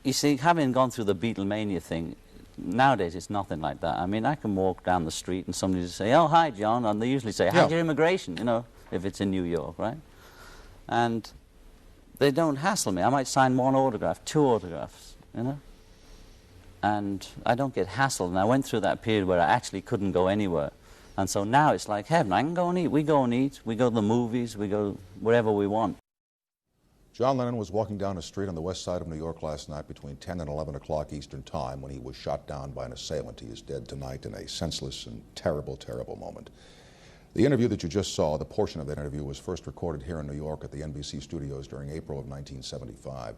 you see, having gone through the Beatlemania thing, nowadays it's nothing like that. I mean, I can walk down the street and somebody will say, "Oh, hi, John," and they usually say, "How's your immigration?" You know, if it's in New York, right? And they don't hassle me. I might sign one autograph, two autographs, you know? And I don't get hassled. And I went through that period where I actually couldn't go anywhere. And so now it's like heaven. I can go and eat. We go and eat. We go to the movies. We go wherever we want. John Lennon was walking down a street on the west side of New York last night between 10 and 11 o'clock Eastern Time when he was shot down by an assailant. He is dead tonight in a senseless and terrible, terrible moment. The interview that you just saw, the portion of that interview, was first recorded here in New York at the NBC studios during April of 1975.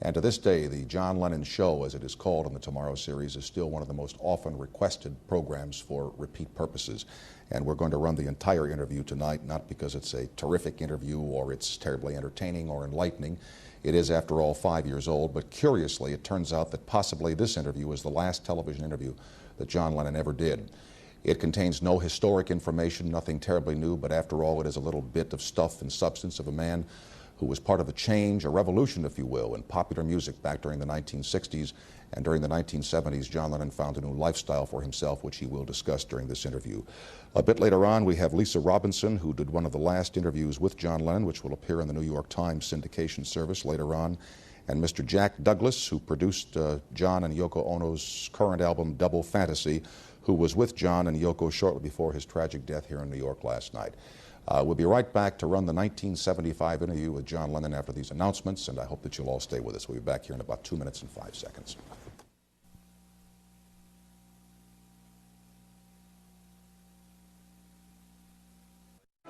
And to this day, the John Lennon Show, as it is called in the Tomorrow series, is still one of the most often requested programs for repeat purposes. And we're going to run the entire interview tonight, not because it's a terrific interview or it's terribly entertaining or enlightening. It is, after all, 5 years old, but curiously, it turns out that possibly this interview is the last television interview that John Lennon ever did. It contains no historic information, nothing terribly new, but after all, it is a little bit of stuff and substance of a man who was part of a change, a revolution, if you will, in popular music back during the 1960s. And during the 1970s, John Lennon found a new lifestyle for himself, which he will discuss during this interview. A bit later on, we have Lisa Robinson, who did one of the last interviews with John Lennon, which will appear in the New York Times syndication service later on. And Mr. Jack Douglas, who produced John and Yoko Ono's current album, Double Fantasy, who was with John and Yoko shortly before his tragic death here in New York last night. We'll be right back to run the 1975 interview with John Lennon after these announcements, and I hope that you'll all stay with us. We'll be back here in about 2 minutes and 5 seconds.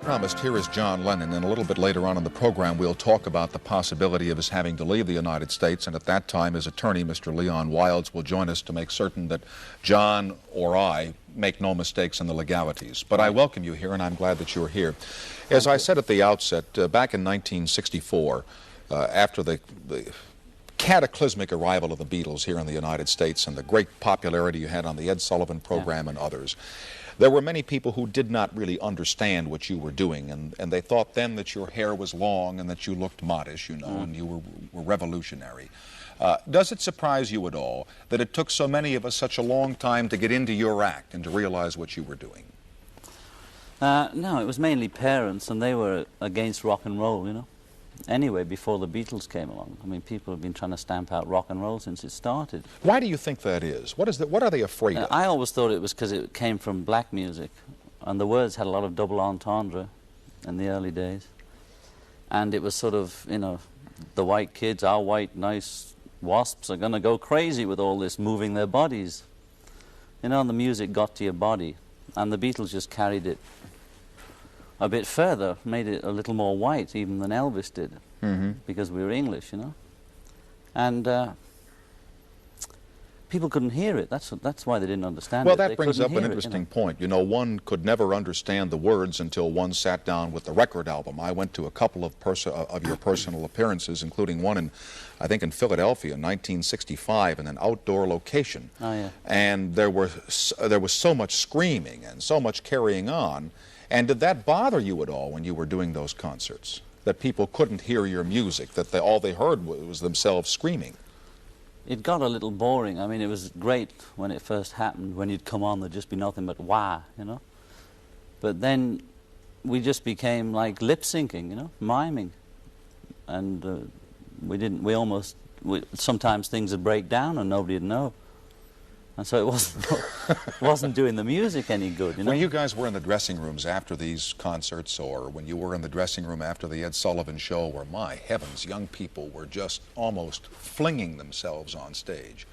Promised, here is John Lennon, and a little bit later on in the program we'll talk about the possibility of his having to leave the United States, and at that time his attorney, Mr. Leon Wilds, will join us to make certain that John or I make no mistakes in the legalities. But I welcome you here, and I'm glad that you're here. As I said at the outset, back in 1964, after the cataclysmic arrival of the Beatles here in the United States and the great popularity you had on the Ed Sullivan program and others, there were many people who did not really understand what you were doing, and they thought then that your hair was long and that you looked modish, you know, and you were revolutionary. Does it surprise you at all that it took so many of us such a long time to get into your act and to realize what you were doing? No, it was mainly parents, and they were against rock and roll, you know. Anyway, before the Beatles came along, I mean, people have been trying to stamp out rock and roll since it started. Why do you think that is? What are they afraid of? I always thought it was because it came from black music, and the words had a lot of double entendre in the early days. And it was sort of, you know, the white kids, our white, nice wasps are going to go crazy with all this, moving their bodies. You know, and the music got to your body, and the Beatles just carried it a bit further, made it a little more white even than Elvis did, because we were English, you know. And people couldn't hear it. That's why they didn't understand it. Well, that brings up an interesting point. You know, one could never understand the words until one sat down with the record album. I went to a couple of your personal appearances, including one in, I think, in Philadelphia in 1965 in an outdoor location. Oh, yeah. And there was so much screaming and so much carrying on. And did that bother you at all when you were doing those concerts? That people couldn't hear your music, that all they heard was themselves screaming? It got a little boring. I mean, it was great when it first happened. When you'd come on, there'd just be nothing but wah, you know. But then we just became like lip-syncing, you know, miming. And sometimes things would break down and nobody'd know. And so it wasn't doing the music any good, you know. When you guys were in the dressing rooms after these concerts, or when you were in the dressing room after the Ed Sullivan Show, where, my heavens, young people were just almost flinging themselves on stage,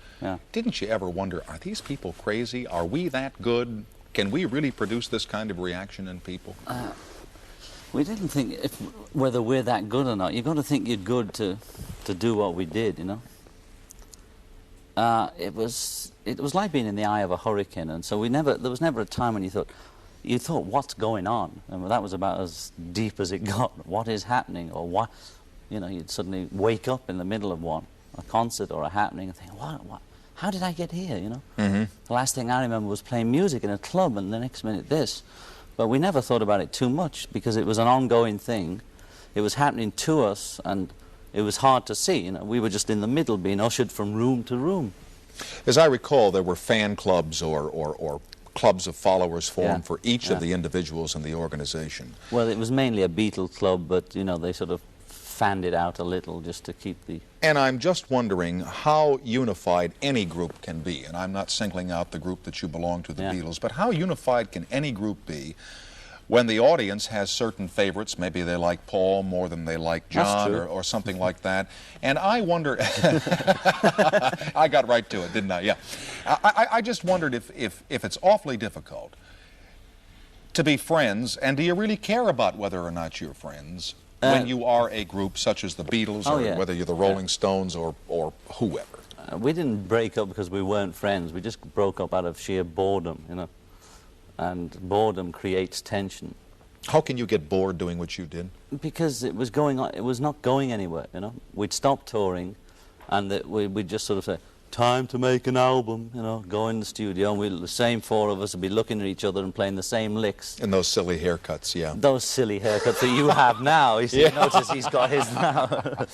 didn't you ever wonder, are these people crazy? Are we that good? Can we really produce this kind of reaction in people? We didn't think whether we're that good or not. You've got to think you're good to do what we did, you know. It was like being in the eye of a hurricane, and so there was never a time when you thought, what's going on? And that was about as deep as it got. What is happening? Or what, you know, you'd suddenly wake up in the middle of a concert or a happening, and think, what? How did I get here, you know? The last thing I remember was playing music in a club, and the next minute this. But we never thought about it too much, because it was an ongoing thing. It was happening to us, and it was hard to see. You know, we were just in the middle, being ushered from room to room. As I recall, there were fan clubs or clubs of followers formed for each of the individuals in the organization. Well, it was mainly a Beatle club, but, you know, they sort of fanned it out a little just to keep the... And I'm just wondering how unified any group can be. And I'm not singling out the group that you belong to, the Beatles, but how unified can any group be when the audience has certain favorites? Maybe they like Paul more than they like John or something like that. And I wonder... I got right to it, didn't I? Yeah. I just wondered if it's awfully difficult to be friends, and do you really care about whether or not you're friends when you are a group such as the Beatles, or whether you're the Rolling Stones or whoever? We didn't break up because we weren't friends. We just broke up out of sheer boredom, you know. And boredom creates tension. How can you get bored doing what you did? Because it was going on, it was not going anywhere, you know. We'd stop touring, and we'd just sort of say, time to make an album, you know, go in the studio, and the same four of us would be looking at each other and playing the same licks. And those silly haircuts, yeah. Those silly haircuts that you have now. You notice he's got his now.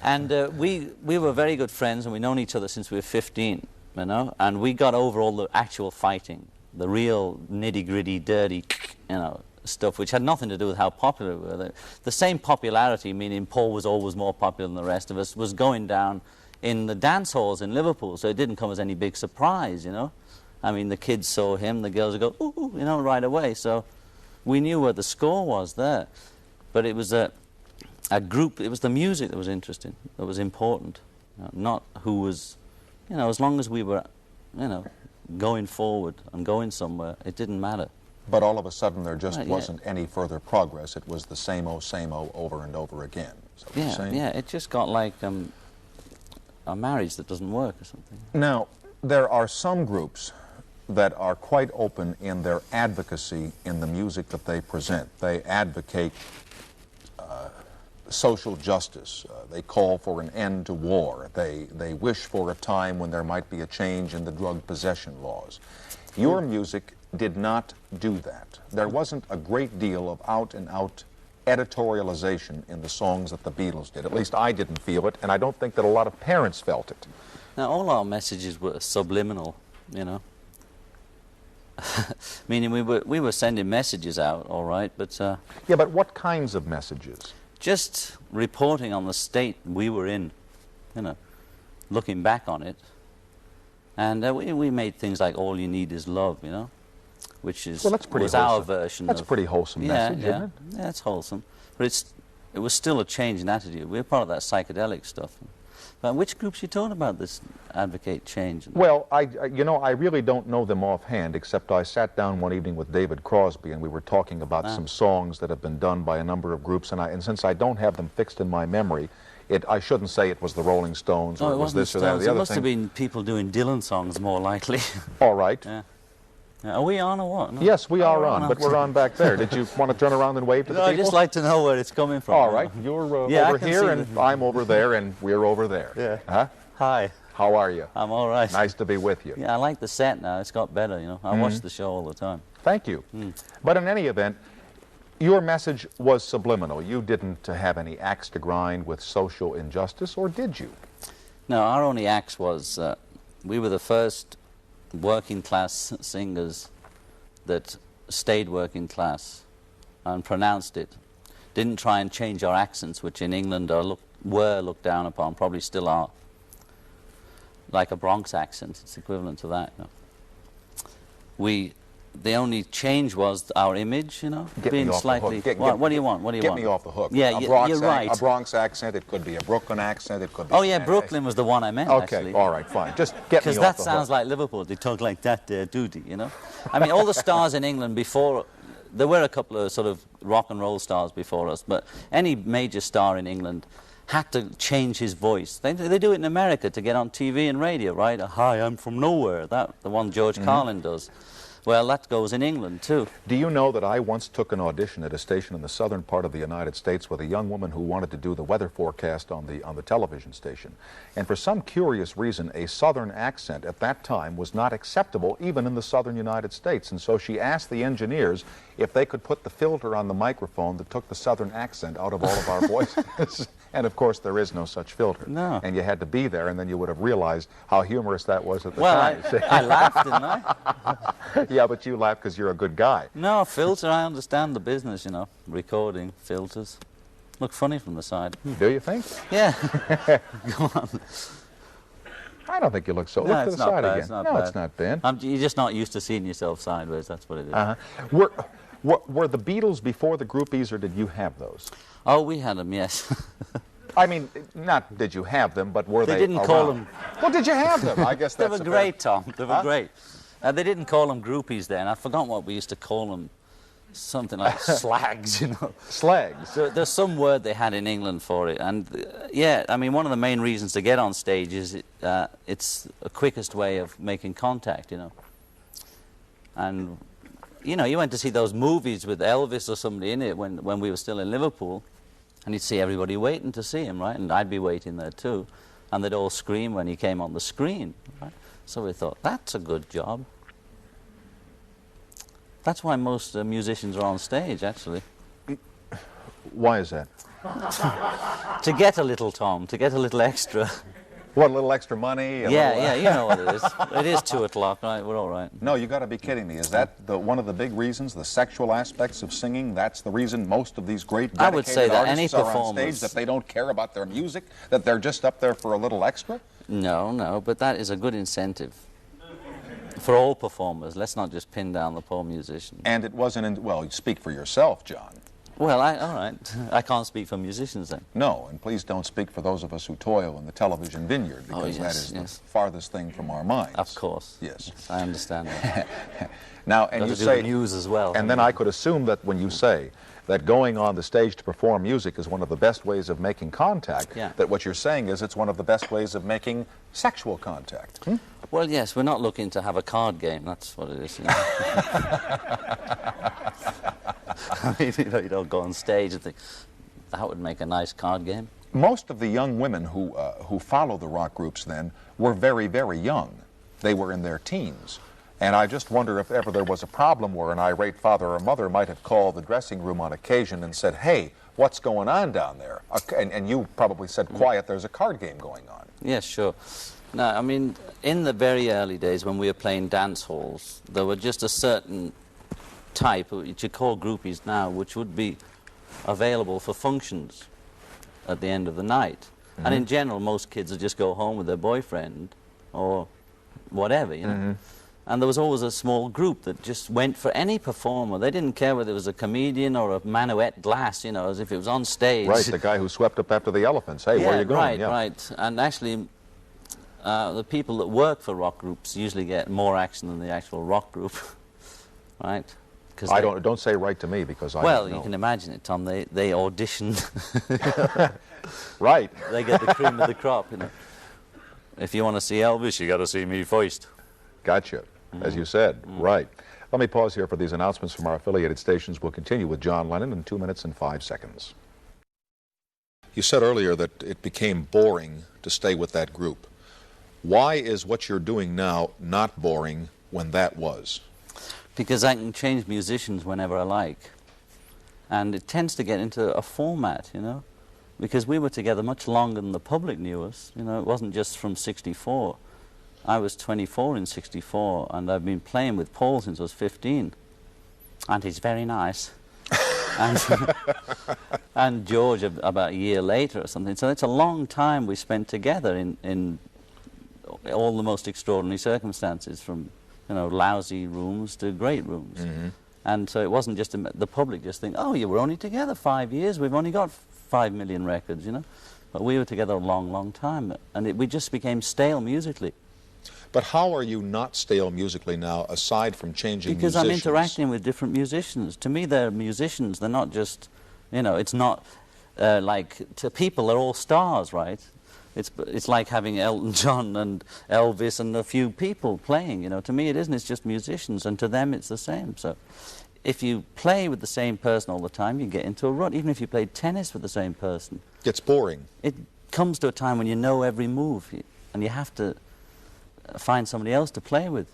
And we were very good friends, and we'd known each other since we were 15, you know, and we got over all the actual fighting, the real nitty-gritty, dirty, you know, stuff, which had nothing to do with how popular we were. The same popularity, meaning Paul was always more popular than the rest of us, was going down in the dance halls in Liverpool, so it didn't come as any big surprise, you know. I mean, the kids saw him, the girls would go, ooh, ooh, you know, right away. So we knew where the score was there. But it was a group, it was the music that was interesting, that was important, not who was, you know, as long as we were, you know, going forward and going somewhere, it didn't matter. But all of a sudden there just wasn't any further progress. It was the same old over and over again. Yeah, it just got like a marriage that doesn't work or something. Now, there are some groups that are quite open in their advocacy in the music that they present. They advocate social justice. They call for an end to war. They wish for a time when there might be a change in the drug possession laws. Your music did not do that. There wasn't a great deal of out-and-out editorialization in the songs that the Beatles did. At least I didn't feel it, and I don't think that a lot of parents felt it. Now, all our messages were subliminal, you know. Meaning we were sending messages out, all right, but... yeah, but what kinds of messages? Just reporting on the state we were in, you know, looking back on it. And we made things like All You Need Is Love, you know, which is our version. That's a pretty wholesome message, isn't it? Yeah, it's wholesome. But it was still a change in attitude. We're part of that psychedelic stuff. But which groups are you talking about this advocate change? Well, you know, I really don't know them offhand, except I sat down one evening with David Crosby, and we were talking about some songs that have been done by a number of groups, and since I don't have them fixed in my memory, I shouldn't say it was the Rolling Stones or it was this or that or the other thing. It must have been people doing Dylan songs more likely. All right. Yeah. Are we on or what? No. Yes, we are on, but we're on back there. Did you want to turn around and wave to the people? I'd just like to know where it's coming from. All right. You're over here, and I'm over there, and we're over there. Yeah. Huh? Hi. How are you? I'm all right. Nice to be with you. Yeah, I like the set now. It's got better, you know. I watch the show all the time. Thank you. But in any event, your message was subliminal. You didn't have any axe to grind with social injustice, or did you? No, our only axe was we were the first working class singers that stayed working class and pronounced it. Didn't try and change our accents, which in England were looked down upon, probably still are. Like a Bronx accent, it's equivalent to that. You know. The only change was our image, you know, being slightly... What do you want? What do you want? Get me off the hook. Yeah, you're right. A Bronx accent, it could be a Brooklyn accent, it could be... Oh, yeah, Brooklyn was the one I meant, actually. Okay, all right, fine. Just get me off the hook. Because that sounds like Liverpool. They talk like that there, do-de, you know? I mean, all the stars in England before... There were a couple of sort of rock and roll stars before us, but any major star in England had to change his voice. They do it in America to get on TV and radio, right? Hi, I'm from nowhere. The one George Carlin does. Well, that goes in England, too. Do you know that I once took an audition at a station in the southern part of the United States with a young woman who wanted to do the weather forecast on the television station? And for some curious reason, a southern accent at that time was not acceptable even in the southern United States. And so she asked the engineers if they could put the filter on the microphone that took the southern accent out of all of our voices. And of course, there is no such filter. No. And you had to be there, and then you would have realized how humorous that was at the Well, time. I laughed, didn't I? Yeah, but you laughed because you're a good guy. No, filter, I understand the business, you know. Recording, filters. Look funny from the side. Do you think? Yeah. Go on. I don't think you look so. No, Look to it's the not side bad, again. it's not No, bad. it's not bad. You're just not used to seeing yourself sideways, that's what it is. Were the Beatles before the groupies, or did you have those? Oh, we had them, yes. I mean, not did you have them, but were they They didn't around? call them... Well, did you have them? I guess They that's were a great, Tom. They were Huh? great. They didn't call them groupies then. I forgot what we used to call them. Something like slags, you know. Slags. So there's some word they had in England for it. And, yeah, I mean, one of the main reasons to get on stage is it's the quickest way of making contact, you know. And, you know, you went to see those movies with Elvis or somebody in it when we were still in Liverpool, and you'd see everybody waiting to see him, right? And I'd be waiting there too. And they'd all scream when he came on the screen, right? So we thought, that's a good job. That's why most musicians are on stage, actually. Why is that? To get a little, Tom, to get a little extra. What, a little extra money? Yeah, you know what it is. It is 2 o'clock, right? We're all right. No, you got to be kidding me. Is that one of the big reasons, the sexual aspects of singing? That's the reason most of these great dedicated I would say that any artists are on performers- stage, that they don't care about their music, that they're just up there for a little extra? No, but that is a good incentive for all performers. Let's not just pin down the poor musician. And it wasn't, well, you speak for yourself, John. Well, all right. I can't speak for musicians then. No, and please don't speak for those of us who toil in the television vineyard, because that is the farthest thing from our minds. Of course. Yes. I understand that. Now, and Got you to do say... the news as well. And then I could assume that when you say that going on the stage to perform music is one of the best ways of making contact, that what you're saying is it's one of the best ways of making sexual contact. Hmm? Well, yes, we're not looking to have a card game. That's what it is. You know? I mean, you don't go on stage and think, that would make a nice card game. Most of the young women who follow the rock groups then were very, very young. They were in their teens. And I just wonder if ever there was a problem where an irate father or mother might have called the dressing room on occasion and said, hey, what's going on down there? And you probably said, quiet, there's a card game going on. Yes, sure. No, I mean, in the very early days when we were playing dance halls, there were just a certain type, which you call groupies now, which would be available for functions at the end of the night. And in general, most kids would just go home with their boyfriend or whatever, you know. And there was always a small group that just went for any performer. They didn't care whether it was a comedian or a man who ate glass, you know, as if it was on stage. Right, the guy who swept up after the elephants. Hey, where are you going? Right. And actually, the people that work for rock groups usually get more action than the actual rock group, right? I don't say right to me, because I well, don't know. you can imagine it, Tom. They audition. Right. They get the cream of the crop, you know. If you want to see Elvis, you got to see me first. Gotcha. As you said, right. Let me pause here for these announcements from our affiliated stations. We'll continue with John Lennon in 2 minutes and 5 seconds. You said earlier that it became boring to stay with that group. Why is what you're doing now not boring when that was? Because I can change musicians whenever I like. And it tends to get into a format, you know. Because we were together much longer than the public knew us. You know, it wasn't just from '64. I was 24 in '64, and I've been playing with Paul since I was 15. And he's very nice. and George about a year later or something. So it's a long time we spent together in all the most extraordinary circumstances, from, you know, lousy rooms to great rooms. And so it wasn't just the public just think, oh, you were only together 5 years, we've only got 5 million records, you know. But we were together a long, long time, and we just became stale musically. But how are you not stale musically now, aside from changing Because musicians? I'm interacting with different musicians. To me, they're musicians. They're not just, you know, it's not like, to people, they're all stars, right? It's like having Elton John and Elvis and a few people playing, you know. To me, it isn't. It's just musicians, and to them, it's the same. So if you play with the same person all the time, you get into a rut. Even if you played tennis with the same person. It's boring. It comes to a time when you know every move, and you have to find somebody else to play with.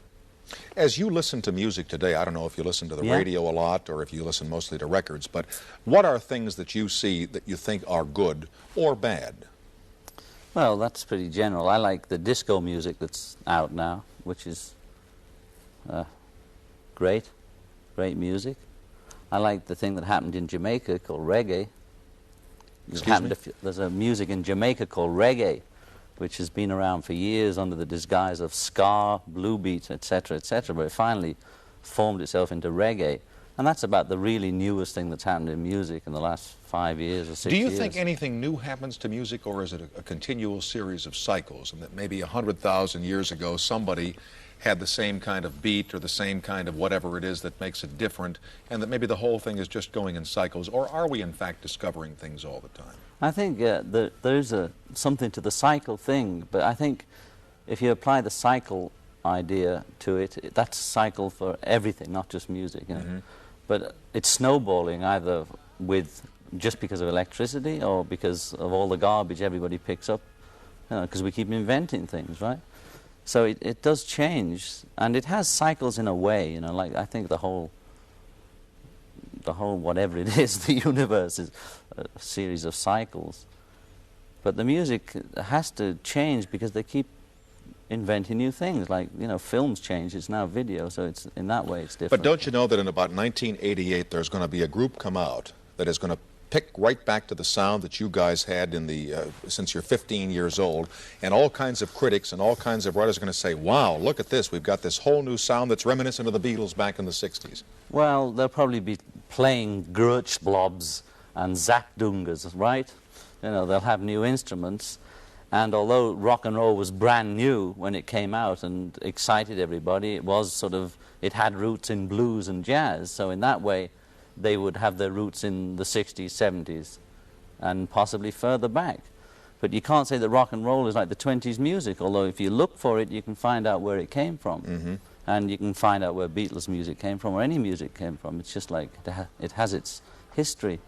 As you listen to music today, I don't know if you listen to the radio a lot or if you listen mostly to records, but what are things that you see that you think are good or bad? Well, that's pretty general. I like the disco music that's out now, which is great music. I like the thing that happened in Jamaica called reggae. There's a music in Jamaica called reggae, which has been around for years under the disguise of ska, blue beat, etc., but it finally formed itself into reggae. And that's about the really newest thing that's happened in music in the last 5 years or 6 years. Do you think anything new happens to music, or is it a continual series of cycles, and that maybe 100,000 years ago somebody had the same kind of beat or the same kind of whatever it is that makes it different, and that maybe the whole thing is just going in cycles? Or are we in fact discovering things all the time? I think there's something to the cycle thing, but I think if you apply the cycle idea to it, that's a cycle for everything, not just music. You know? But it's snowballing either just because of electricity or because of all the garbage everybody picks up, because we keep inventing things, right? So it does change, and it has cycles in a way, like I think the whole whatever it is, the universe is a series of cycles. But the music has to change because they keep inventing new things, like, films change, it's now video, so it's in that way it's different. But don't you know that in about 1988 there's going to be a group come out that is going to pick right back to the sound that you guys had in the since you're 15 years old, and all kinds of critics and all kinds of writers are going to say, wow, look at this, we've got this whole new sound that's reminiscent of the Beatles back in the 60s. Well, they'll probably be playing Grutschblobs and Zapdungas, right? They'll have new instruments, and although rock and roll was brand new when it came out and excited everybody, it had roots in blues and jazz, so in that way they would have their roots in the 60s, 70s, and possibly further back. But you can't say that rock and roll is like the 20s music, although if you look for it, you can find out where it came from. And you can find out where Beatles music came from, or any music came from. It's just like it has its history.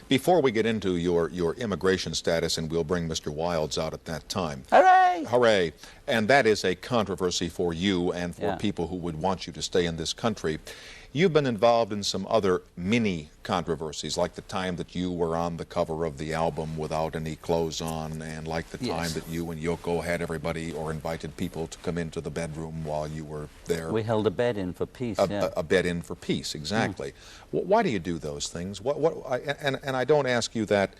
Before we get into your immigration status, and we'll bring Mr. Wilds out at that time. Hooray! Hooray! And that is a controversy for you and for people who would want you to stay in this country. You've been involved in some other mini controversies, like the time that you were on the cover of the album without any clothes on, and like the time that you and Yoko had everybody or invited people to come into the bedroom while you were there. We held a bed in for peace. A bed in for peace, exactly. Why do you do those things? And I don't ask you that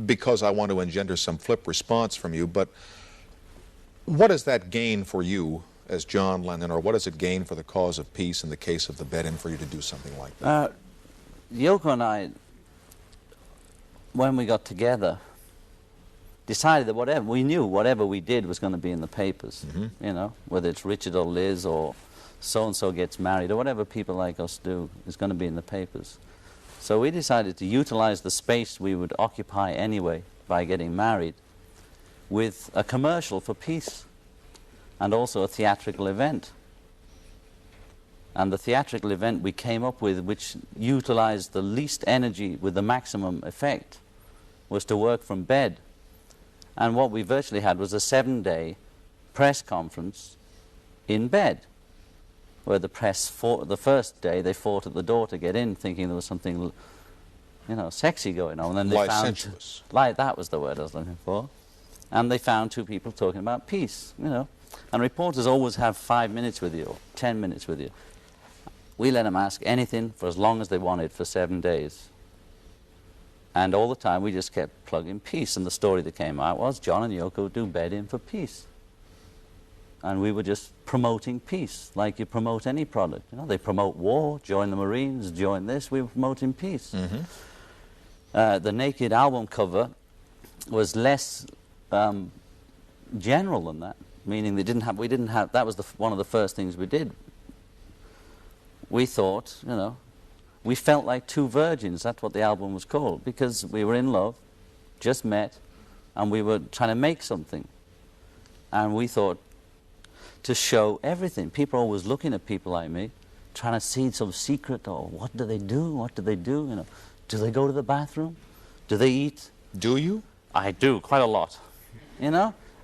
because I want to engender some flip response from you, but what does that gain for you as John Lennon, or what does it gain for the cause of peace in the case of the bed-in for you to do something like that? Yoko and I, when we got together, decided that whatever we did was going to be in the papers, whether it's Richard or Liz or so-and-so gets married or whatever people like us do is going to be in the papers. So we decided to utilize the space we would occupy anyway by getting married with a commercial for peace, and also a theatrical event. And the theatrical event we came up with, which utilized the least energy with the maximum effect, was to work from bed. And what we virtually had was a 7-day press conference in bed, where the press fought. The first day they fought at the door to get in, thinking there was something, sexy going on. And then they licentious. That was the word I was looking for. And they found two people talking about peace, And reporters always have 5 minutes with you, or 10 minutes with you. We let them ask anything for as long as they wanted for 7 days. And all the time we just kept plugging peace. And the story that came out was John and Yoko do bed-in for peace. And we were just promoting peace, like you promote any product. They promote war, join the Marines, join this. We were promoting peace. The Naked album cover was less general than that. Meaning we didn't have, that was one of the first things we did. We thought, we felt like two virgins, that's what the album was called, because we were in love, just met, and we were trying to make something. And we thought to show everything. People are always looking at people like me, trying to see some secret, or what do they do, what do they do, Do they go to the bathroom? Do they eat? Do you? I do, quite a lot,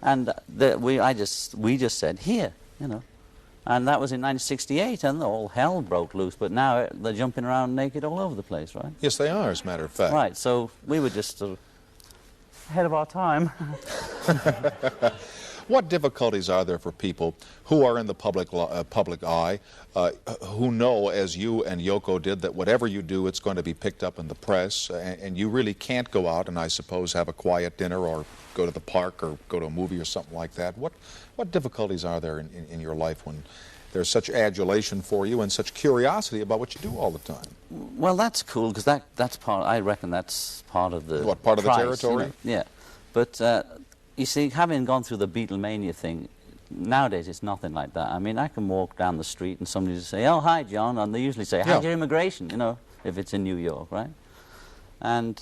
And we just said, here, And that was in 1968, and all hell broke loose. But now they're jumping around naked all over the place, right? Yes, they are, as a matter of fact. Right, so we were just sort of ahead of our time. What difficulties are there for people who are in the public eye, who know, as you and Yoko did, that whatever you do, it's going to be picked up in the press, and you really can't go out and, I suppose, have a quiet dinner or go to the park or go to a movie or something like that? What difficulties are there in your life when there's such adulation for you and such curiosity about what you do all the time? Well, that's cool, because that's part, I reckon that's part of the What, part of the price, territory? You know? Yeah. But, you see, having gone through the Beatlemania thing, nowadays it's nothing like that. I mean, I can walk down the street and somebody will say, "Oh, hi, John," and they usually say, "How's your immigration?" You know, if it's in New York, right? And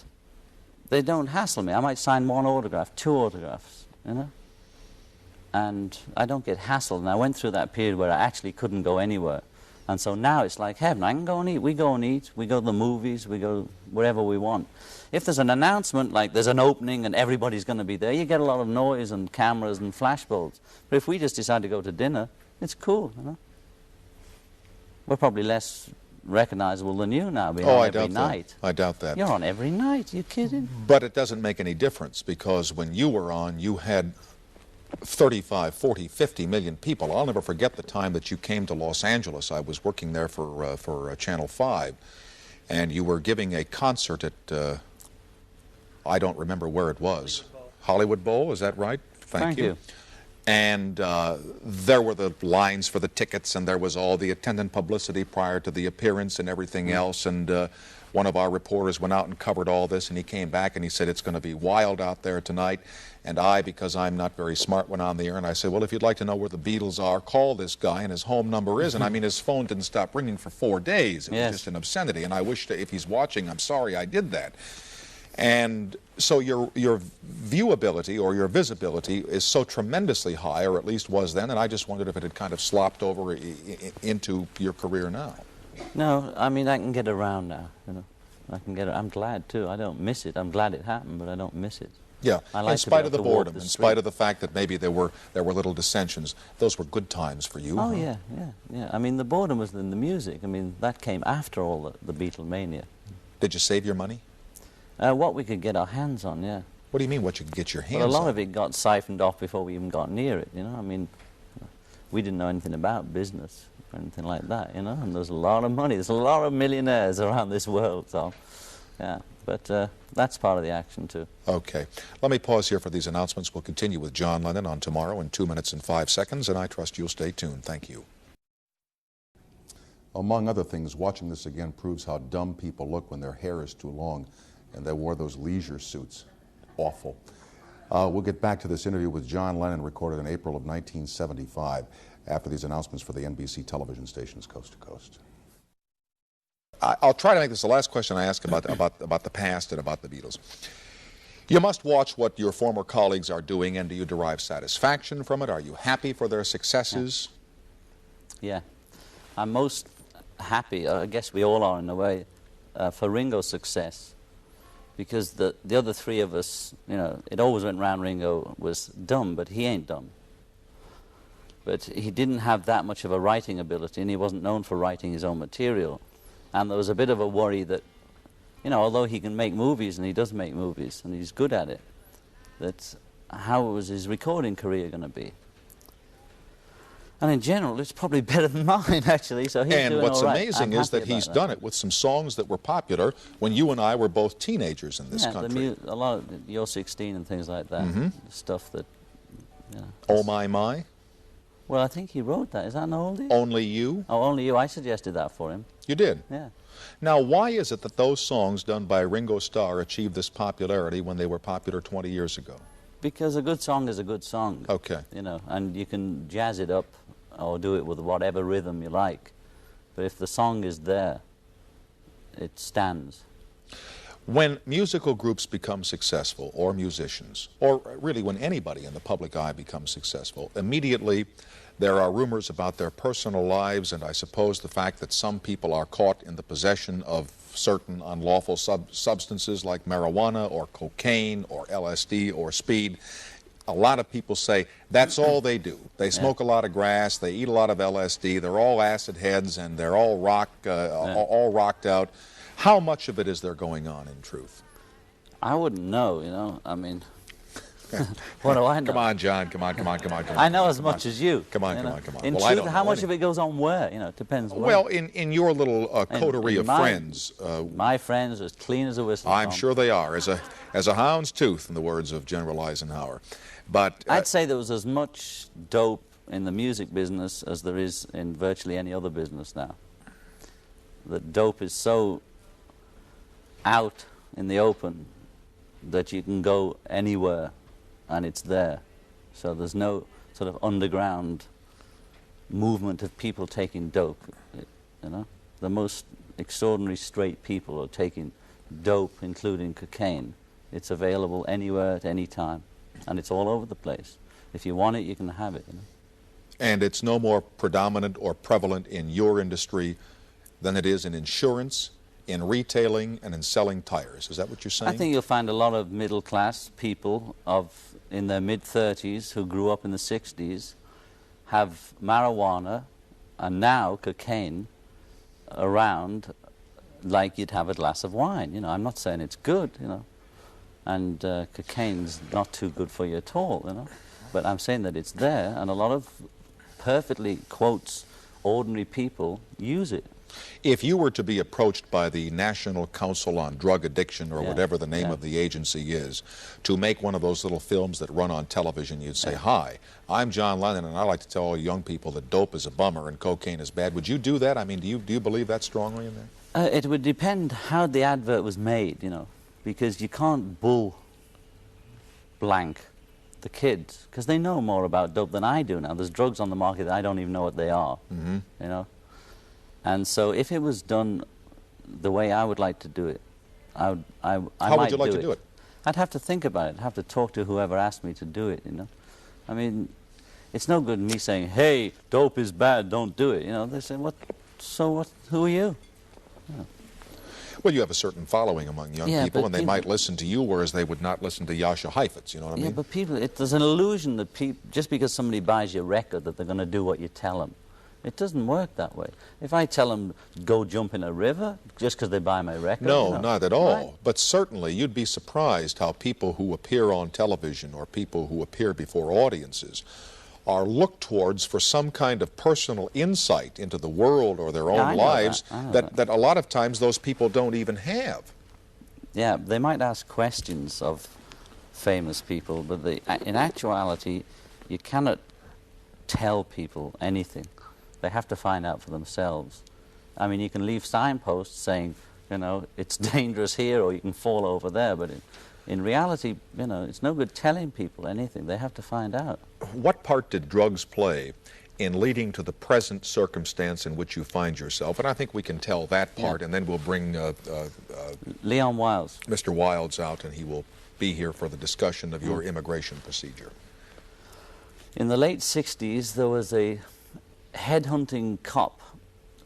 they don't hassle me. I might sign one autograph, two autographs, you know? And I don't get hassled. And I went through that period where I actually couldn't go anywhere. And so now it's like heaven. I can go and eat. We go and eat. We go to the movies. We go wherever we want. If there's an announcement, like there's an opening and everybody's going to be there, you get a lot of noise and cameras and flashbulbs. But if we just decide to go to dinner, it's cool, you know? We're probably less recognizable than you now, being on every night. I doubt that. You're on every night. You kidding? But it doesn't make any difference, because when you were on, you had 35, 40, 50 million people. I'll never forget the time that you came to Los Angeles. I was working there for Channel 5, and you were giving a concert at, I don't remember where it was. Hollywood Bowl, is that right? Thank you. And there were the lines for the tickets, and there was all the attendant publicity prior to the appearance and everything else. And one of our reporters went out and covered all this, and he came back and he said, "It's going to be wild out there tonight." And I, because I'm not very smart, went on the air and I said, "Well, if you'd like to know where the Beatles are, call this guy, and his home number is." And I mean, his phone didn't stop ringing for 4 days. It was just an obscenity. And I wish, if he's watching, I'm sorry I did that. And so your viewability or your visibility is so tremendously high, or at least was then, and I just wondered if it had kind of slopped over into your career now. No, I mean, I can get around now, you know. I can get. I'm glad too. I don't miss it. I'm glad it happened, but I don't miss it. Yeah, like in spite of the boredom, in spite of the fact that maybe there were little dissensions, those were good times for you. Oh, huh? Yeah. I mean, the boredom was in the music. I mean, that came after all the Beatlemania. Did you save your money? What we could get our hands on, yeah. What do you mean, what you could get your hands on? Well, a lot of it got siphoned off before we even got near it, you know. I mean, we didn't know anything about business or anything like that, you know. And there's a lot of money. There's a lot of millionaires around this world, so, yeah. But that's part of the action, too. Okay. Let me pause here for these announcements. We'll continue with John Lennon on tomorrow in 2 minutes and 5 seconds, and I trust you'll stay tuned. Thank you. Among other things, watching this again proves how dumb people look when their hair is too long and they wore those leisure suits. Awful. We'll get back to this interview with John Lennon, recorded in April of 1975, after these announcements for the NBC television stations coast to coast. I'll try to make this the last question I ask about the past and about the Beatles. You must watch what your former colleagues are doing, and do you derive satisfaction from it? Are you happy for their successes? Yeah. I'm most happy, I guess we all are in a way, for Ringo's success. Because the other three of us, you know, it always went round Ringo was dumb, but he ain't dumb. But he didn't have that much of a writing ability, and he wasn't known for writing his own material. And there was a bit of a worry that, you know, although he can make movies, and he does make movies, and he's good at it, that how was his recording career going to be? And in general, it's probably better than mine, actually, so he's doing all right. And what's amazing is that he's done it with some songs that were popular when you and I were both teenagers in this country. A lot of You're 16 and things like that, stuff that, you know. Oh My My? Well, I think he wrote that. Is that an oldie? Only You? Oh, Only You. I suggested that for him. You did? Yeah. Now, why is it that those songs done by Ringo Starr achieved this popularity when they were popular 20 years ago? Because a good song is a good song. Okay. You know, and you can jazz it up or do it with whatever rhythm you like. But if the song is there, it stands. When musical groups become successful, or musicians, or really when anybody in the public eye becomes successful, immediately there are rumors about their personal lives, and I suppose the fact that some people are caught in the possession of certain unlawful substances like marijuana or cocaine or LSD or speed. a lot of people say that's all they do. They smoke a lot of grass, they eat a lot of LSD, they're all acid heads, and they're all all rocked out. How much of it is there going on in truth? I wouldn't know, you know. I mean, what do I know? Come on, John. Come on. I know as much as you. Come on. In Well, truth, how much of it goes on where? You know, it depends where. Well, in your little coterie of friends, my friends are as clean as a whistle. I'm sure they are, as a hound's tooth, in the words of General Eisenhower. But I'd say there was as much dope in the music business as there is in virtually any other business now. The dope is so out in the open that you can go anywhere and it's there. So there's no sort of underground movement of people taking dope, you know. The most extraordinary straight people are taking dope, including cocaine. It's available anywhere at any time, and it's all over the place. If you want it, you can have it, you know. And it's no more predominant or prevalent in your industry than it is in insurance, in retailing, and in selling tires. Is that what you're saying? I think you'll find a lot of middle-class people in their mid-30s who grew up in the 60s have marijuana and now cocaine around like you'd have a glass of wine. You know, I'm not saying it's good, you know, and cocaine's not too good for you at all, you know, but I'm saying that it's there, and a lot of perfectly, quotes, ordinary people use it. If you were to be approached by the National Council on Drug Addiction, or whatever the name of the agency is, to make one of those little films that run on television, you'd say, "Hi, I'm John Lennon, and I like to tell all young people that dope is a bummer and cocaine is bad." Would you do that? I mean, do you believe that strongly in there? It would depend how the advert was made, you know, because you can't bull blank the kids, because they know more about dope than I do now. There's drugs on the market that I don't even know what they are, you know. And so if it was done the way I would like to do it, I might do it. How would you like to do it? I'd have to think about it. I'd have to talk to whoever asked me to do it, you know. I mean, it's no good me saying, "Hey, dope is bad, don't do it." You know, they say, "What? So what? Who are you?" You know. Well, you have a certain following among young people, and they might listen to you, whereas they would not listen to Jascha Heifetz, you know what I mean? Yeah, but people, there's an illusion that just because somebody buys your record that they're going to do what you tell them. It doesn't work that way. If I tell them, go jump in a river, just because they buy my record... No, you know, not at all. right? But certainly, you'd be surprised how people who appear on television or people who appear before audiences are looked towards for some kind of personal insight into the world or their own lives that a lot of times those people don't even have. Yeah, they might ask questions of famous people, but in actuality, you cannot tell people anything. They have to find out for themselves. I mean, you can leave signposts saying, you know, it's dangerous here, or you can fall over there, but in reality, you know, it's no good telling people anything. They have to find out. What part did drugs play in leading to the present circumstance in which you find yourself? And I think we can tell that part, and then we'll bring Leon Wiles. Mr. Wilds out, and he will be here for the discussion of your immigration procedure. In the late 60s, there was a headhunting cop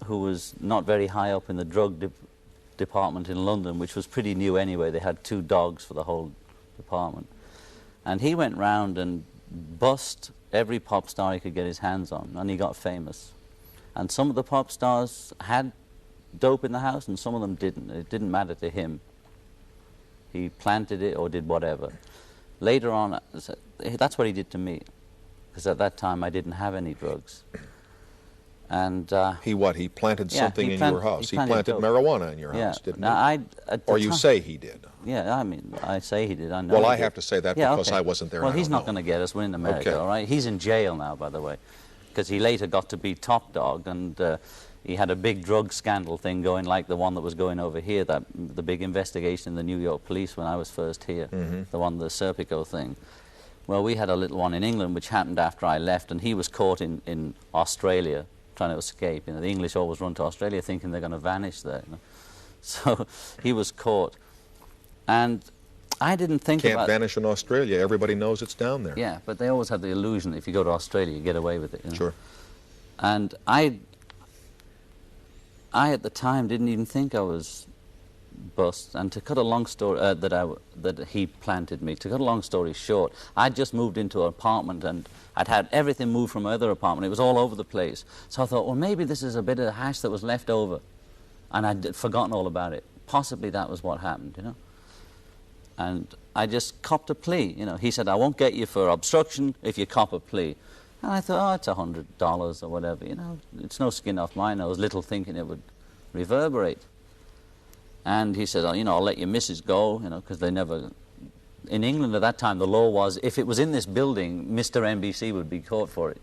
who was not very high up in the drug department in London, which was pretty new anyway. They had 2 dogs for the whole department. And he went round and bust every pop star he could get his hands on, and he got famous. And some of the pop stars had dope in the house, and some of them didn't. It didn't matter to him. He planted it or did whatever. Later on, that's what he did to me, because at that time I didn't have any drugs. And he planted something in your house. He planted marijuana in your house, didn't he? Or you say he did. Yeah, I mean, I say he did. I know. Well, I have to say that because I wasn't there. Well, he's not going to get us. We're in America, all right? He's in jail now, by the way, because he later got to be top dog, and he had a big drug scandal thing going, like the one that was going over here, the big investigation in the New York police when I was first here, the one, the Serpico thing. Well, we had a little one in England, which happened after I left, and he was caught in Australia, trying to escape. You know, the English always run to Australia thinking they're going to vanish there. You know? So he was caught, and I didn't think about... Can't vanish in Australia. Everybody knows it's down there. Yeah, but they always have the illusion that if you go to Australia, you get away with it. You know? Sure. And I at the time didn't even think I was bust, and to cut a long story, that he planted me. To cut a long story short, I'd just moved into an apartment, and I'd had everything moved from my other apartment. It was all over the place. So I thought, well, maybe this is a bit of hash that was left over, and I'd forgotten all about it. Possibly that was what happened, you know. And I just copped a plea, you know. He said, I won't get you for obstruction if you cop a plea. And I thought, oh, it's $100 or whatever, you know. It's no skin off my nose, little thinking it would reverberate. And he said, oh, you know, I'll let your missus go, you know, because they never... In England at that time, the law was, if it was in this building, Mr. NBC would be caught for it.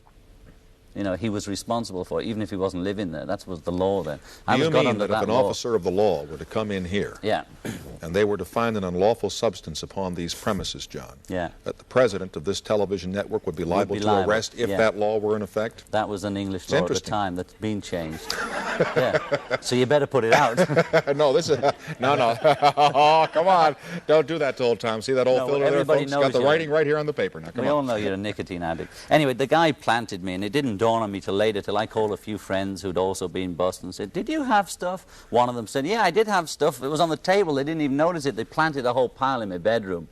You know, he was responsible for it, even if he wasn't living there. That was the law then. Do you mean that if an officer of the law were to come in here, yeah, and they were to find an unlawful substance upon these premises, John, yeah, that the president of this television network would be liable to arrest if that law were in effect? That was an English law at the time that's been changed. Yeah. So you better put it out. No, this is... No. Oh, come on. Don't do that to old Tom. See that old filter there, folks? Got the writing right here on the paper. Now, come on. We all know you're a nicotine addict. Anyway, the guy planted me, and it didn't dawn on me till later, till I called a few friends who'd also been busted and said, did you have stuff? One of them said, yeah, I did have stuff. It was on the table. They didn't even notice it. They planted a whole pile in my bedroom.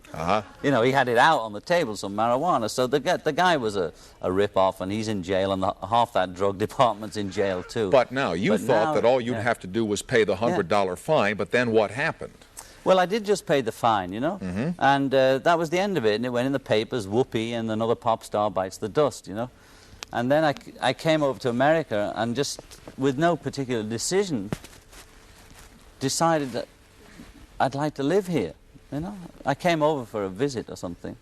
You know, he had it out on the table, some marijuana. So the guy was a rip-off, and he's in jail, and half that drug department's in jail too. But now, you thought that all you'd have to do was pay the $100 fine, but then what happened? Well, I did just pay the fine, you know, and that was the end of it, and it went in the papers, whoopee, and another pop star bites the dust, you know. And then I came over to America, and just with no particular decision, decided that I'd like to live here, you know. I came over for a visit or something,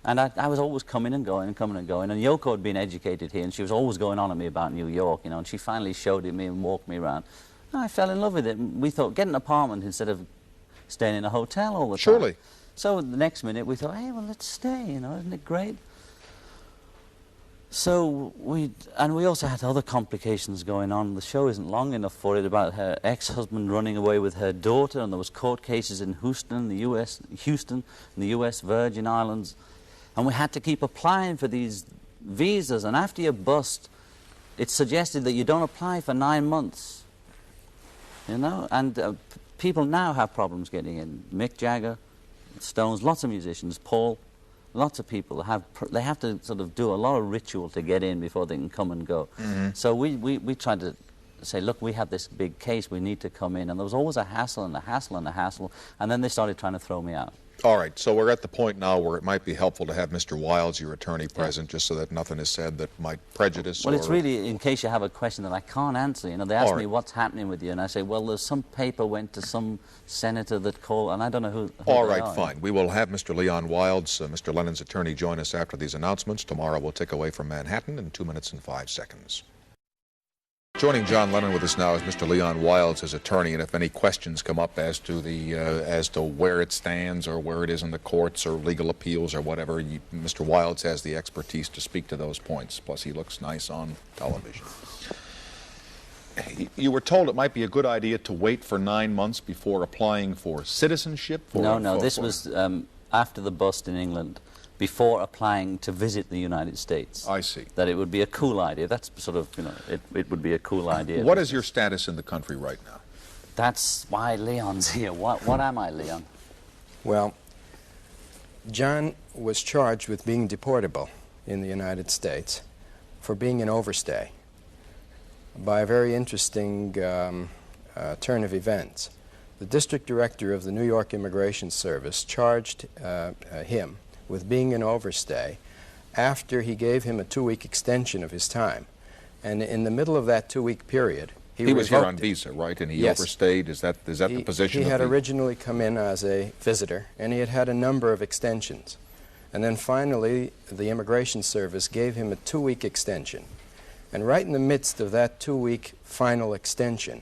and I was always coming and going and coming and going, and Yoko had been educated here, and she was always going on at me about New York, you know, and she finally showed it me and walked me around. And I fell in love with it. We thought, get an apartment instead of staying in a hotel all the time. Surely. So the next minute we thought, hey, well, let's stay, you know, isn't it great? So we also had other complications going on. The show isn't long enough for it, about her ex-husband running away with her daughter, and there was court cases in Houston, the U.S. Virgin Islands, and we had to keep applying for these visas. And after you bust, it's suggested that you don't apply for 9 months, you know. And people now have problems getting in. Mick Jagger, Stones, lots of musicians, Paul. Lots of people they have to sort of do a lot of ritual to get in before they can come and go. So we tried to say, look, we have this big case, we need to come in. And there was always a hassle and a hassle and a hassle. And then they started trying to throw me out. All right, so we're at the point now where it might be helpful to have Mr. Wilds, your attorney, present, just so that nothing is said that might prejudice. Well, it's really in case you have a question that I can't answer. You know, they ask me what's happening with you, and I say, well, there's some paper went to some senator that called, and I don't know who All right, fine. We will have Mr. Leon Wilds, Mr. Lennon's attorney, join us after these announcements. Tomorrow we'll take away from Manhattan in 2 minutes and 5 seconds. Joining John Lennon with us now is Mr. Leon Wilds, his attorney, and if any questions come up as to where it stands or where it is in the courts or legal appeals or whatever, Mr. Wilds has the expertise to speak to those points. Plus, he looks nice on television. You were told it might be a good idea to wait for 9 months before applying for citizenship? No, this was after the bust in England, before applying to visit the United States. I see. That it would be a cool idea. That's sort of, you know, it would be a cool idea. What is your status in the country right now? That's why Leon's here. What am I, Leon? Well, John was charged with being deportable in the United States for being an overstay by a very interesting turn of events. The district director of the New York Immigration Service charged him with being an overstay after he gave him a 2-week extension of his time. And in the middle of that 2-week period, he was here on visa, right? And he overstayed? Is that the position? He had originally come in as a visitor, and he had had a number of extensions. And then finally, the Immigration Service gave him a 2-week extension. And right in the midst of that 2-week final extension,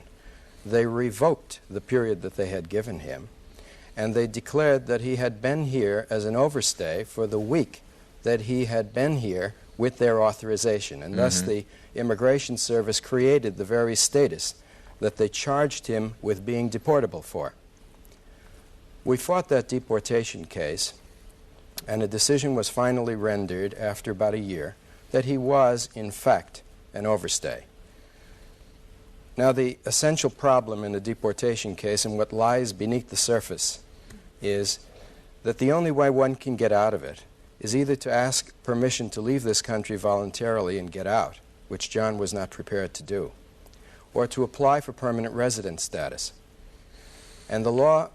they revoked the period that they had given him, and they declared that he had been here as an overstay for the week that he had been here with their authorization. And thus the Immigration Service created the very status that they charged him with being deportable for. We fought that deportation case, and a decision was finally rendered after about a year that he was, in fact, an overstay. Now, the essential problem in the deportation case and what lies beneath the surface is that the only way one can get out of it is either to ask permission to leave this country voluntarily and get out, which John was not prepared to do, or to apply for permanent residence status. And the law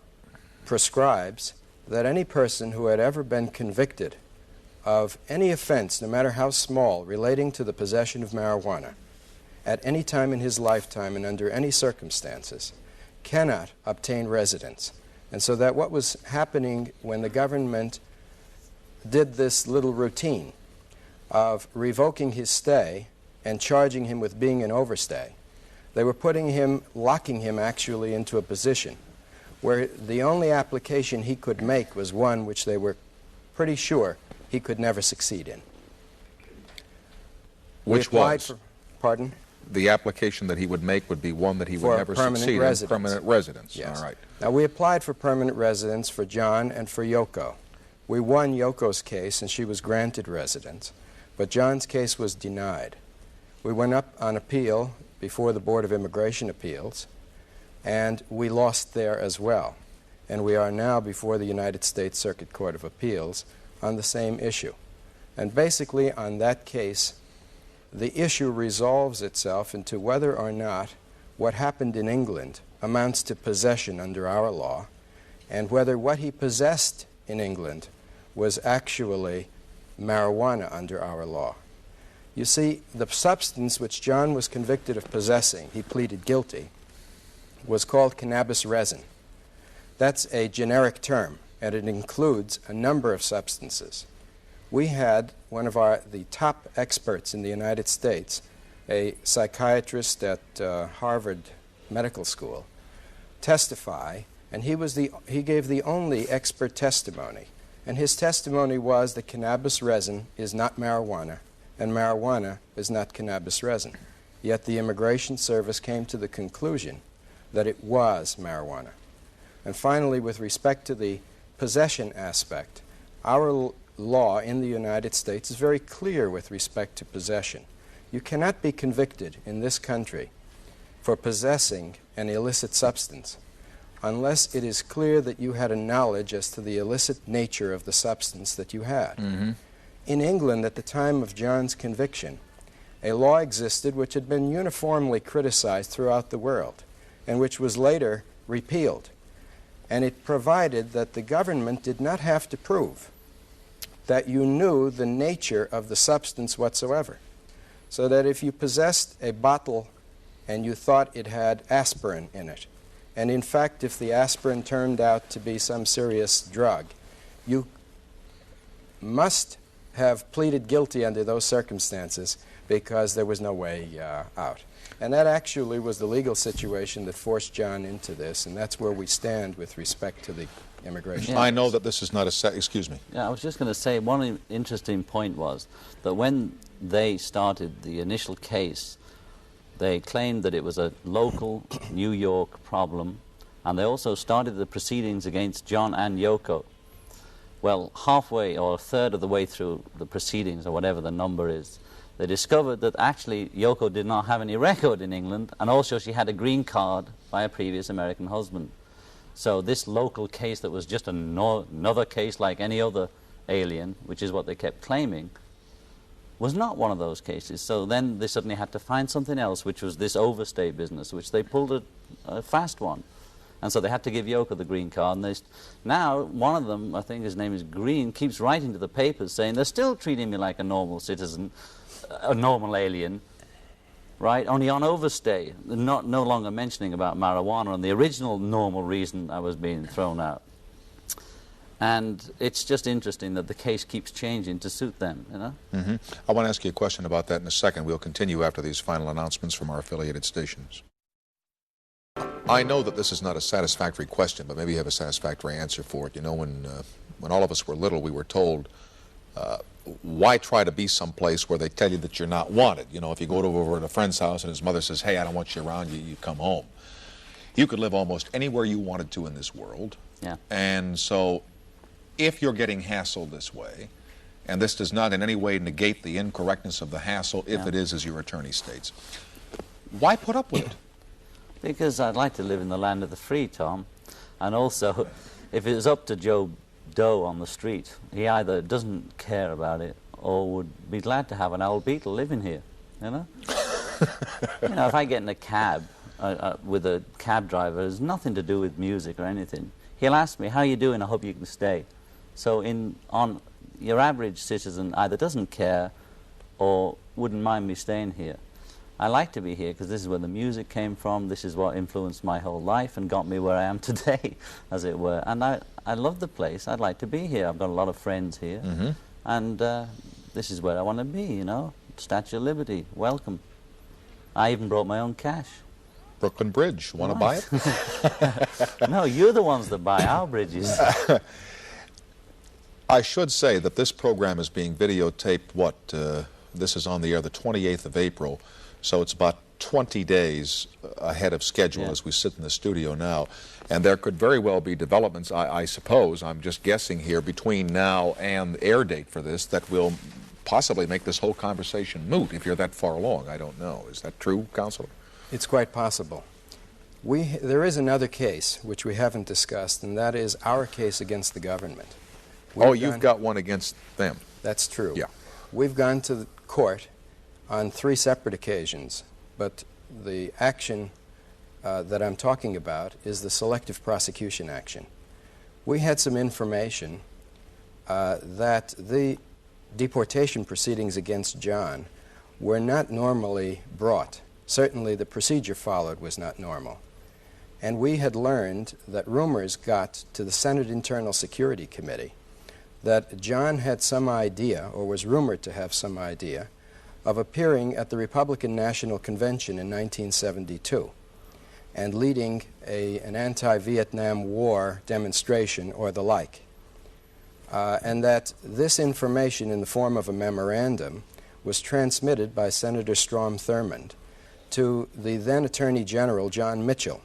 prescribes that any person who had ever been convicted of any offense, no matter how small, relating to the possession of marijuana, at any time in his lifetime and under any circumstances, cannot obtain residence. And so that what was happening when the government did this little routine of revoking his stay and charging him with being an overstay, they were locking him actually into a position where the only application he could make was one which they were pretty sure he could never succeed in. Which was? Pardon? The application that he would make would be one that he would never succeed in. Permanent residence. Yes. All right. Now, we applied for permanent residence for John and for Yoko. We won Yoko's case, and she was granted residence, but John's case was denied. We went up on appeal before the Board of Immigration Appeals, and we lost there as well. And we are now before the United States Circuit Court of Appeals on the same issue. And basically, on that case, the issue resolves itself into whether or not what happened in England amounts to possession under our law, and whether what he possessed in England was actually marijuana under our law. You see, the substance which John was convicted of possessing, he pleaded guilty, was called cannabis resin. That's a generic term, and it includes a number of substances. We had one of the top experts in the United States, a psychiatrist at Harvard Medical School, testify, and he gave the only expert testimony. And his testimony was that cannabis resin is not marijuana, and marijuana is not cannabis resin. Yet the Immigration Service came to the conclusion that it was marijuana. And finally, with respect to the possession aspect, our law in the United States is very clear with respect to possession. You cannot be convicted in this country for possessing an illicit substance unless it is clear that you had a knowledge as to the illicit nature of the substance that you had. Mm-hmm. In England, at the time of John's conviction, a law existed which had been uniformly criticized throughout the world and which was later repealed. And it provided that the government did not have to prove that you knew the nature of the substance whatsoever. So that if you possessed a bottle and you thought it had aspirin in it, and in fact if the aspirin turned out to be some serious drug, you must have pleaded guilty under those circumstances because there was no way out. And that actually was the legal situation that forced John into this, and that's where we stand with respect to the immigration. I know that this is not a excuse me. Yeah, I was just going to say one interesting point was that when they started the initial case, they claimed that it was a local New York problem, and they also started the proceedings against John and Yoko. Well, halfway or a third of the way through the proceedings, or whatever the number is, they discovered that actually Yoko did not have any record in England, and also she had a green card by a previous American husband. So this local case that was just another case like any other alien, which is what they kept claiming, was not one of those cases. So then they suddenly had to find something else, which was this overstay business, which they pulled a fast one. And so they had to give Yoko the green card. And now one of them, I think his name is Green, keeps writing to the papers saying they're still treating me like a normal citizen, a normal alien, right, only on overstay. They're no longer mentioning about marijuana and the original normal reason I was being thrown out. And it's just interesting that the case keeps changing to suit them, you know? Mm-hmm. I want to ask you a question about that in a second. We'll continue after these final announcements from our affiliated stations. I know that this is not a satisfactory question, but maybe you have a satisfactory answer for it. You know, when all of us were little, we were told, why try to be someplace where they tell you that you're not wanted? You know, if you go over to a friend's house and his mother says, hey, I don't want you around, you come home. You could live almost anywhere you wanted to in this world. Yeah. And so if you're getting hassled this way, and this does not in any way negate the incorrectness of the hassle, if it is, as your attorney states, why put up with it? Because I'd like to live in the land of the free, Tom. And also, if it was up to Joe Doe on the street, he either doesn't care about it or would be glad to have an old Beatle living here, you know? You know, if I get in a cab with a cab driver, it's nothing to do with music or anything. He'll ask me, how you doing? I hope you can stay. So on your average citizen either doesn't care or wouldn't mind me staying here. I like to be here because this is where the music came from. This is what influenced my whole life and got me where I am today, as it were. And I love the place. I'd like to be here. I've got a lot of friends here. Mm-hmm. And this is where I want to be, you know. Statue of Liberty, welcome. I even brought my own cash. Brooklyn Bridge, want to buy it? No, you're the ones that buy our bridges. I should say that this program is being videotaped, this is on the air the 28th of April, so it's about 20 days ahead of schedule as we sit in the studio now. And there could very well be developments, I suppose, I'm just guessing here, between now and the air date for this that will possibly make this whole conversation moot if you're that far along. I don't know. Is that true, Counselor? It's quite possible. There is another case which we haven't discussed, and that is our case against the government. You've got one against them. That's true. Yeah. We've gone to the court on 3 separate occasions, but the action that I'm talking about is the selective prosecution action. We had some information that the deportation proceedings against John were not normally brought. Certainly the procedure followed was not normal. And we had learned that rumors got to the Senate Internal Security Committee that John had some idea, or was rumored to have some idea, of appearing at the Republican National Convention in 1972 and leading an anti-Vietnam War demonstration or the like. And that this information in the form of a memorandum was transmitted by Senator Strom Thurmond to the then Attorney General John Mitchell,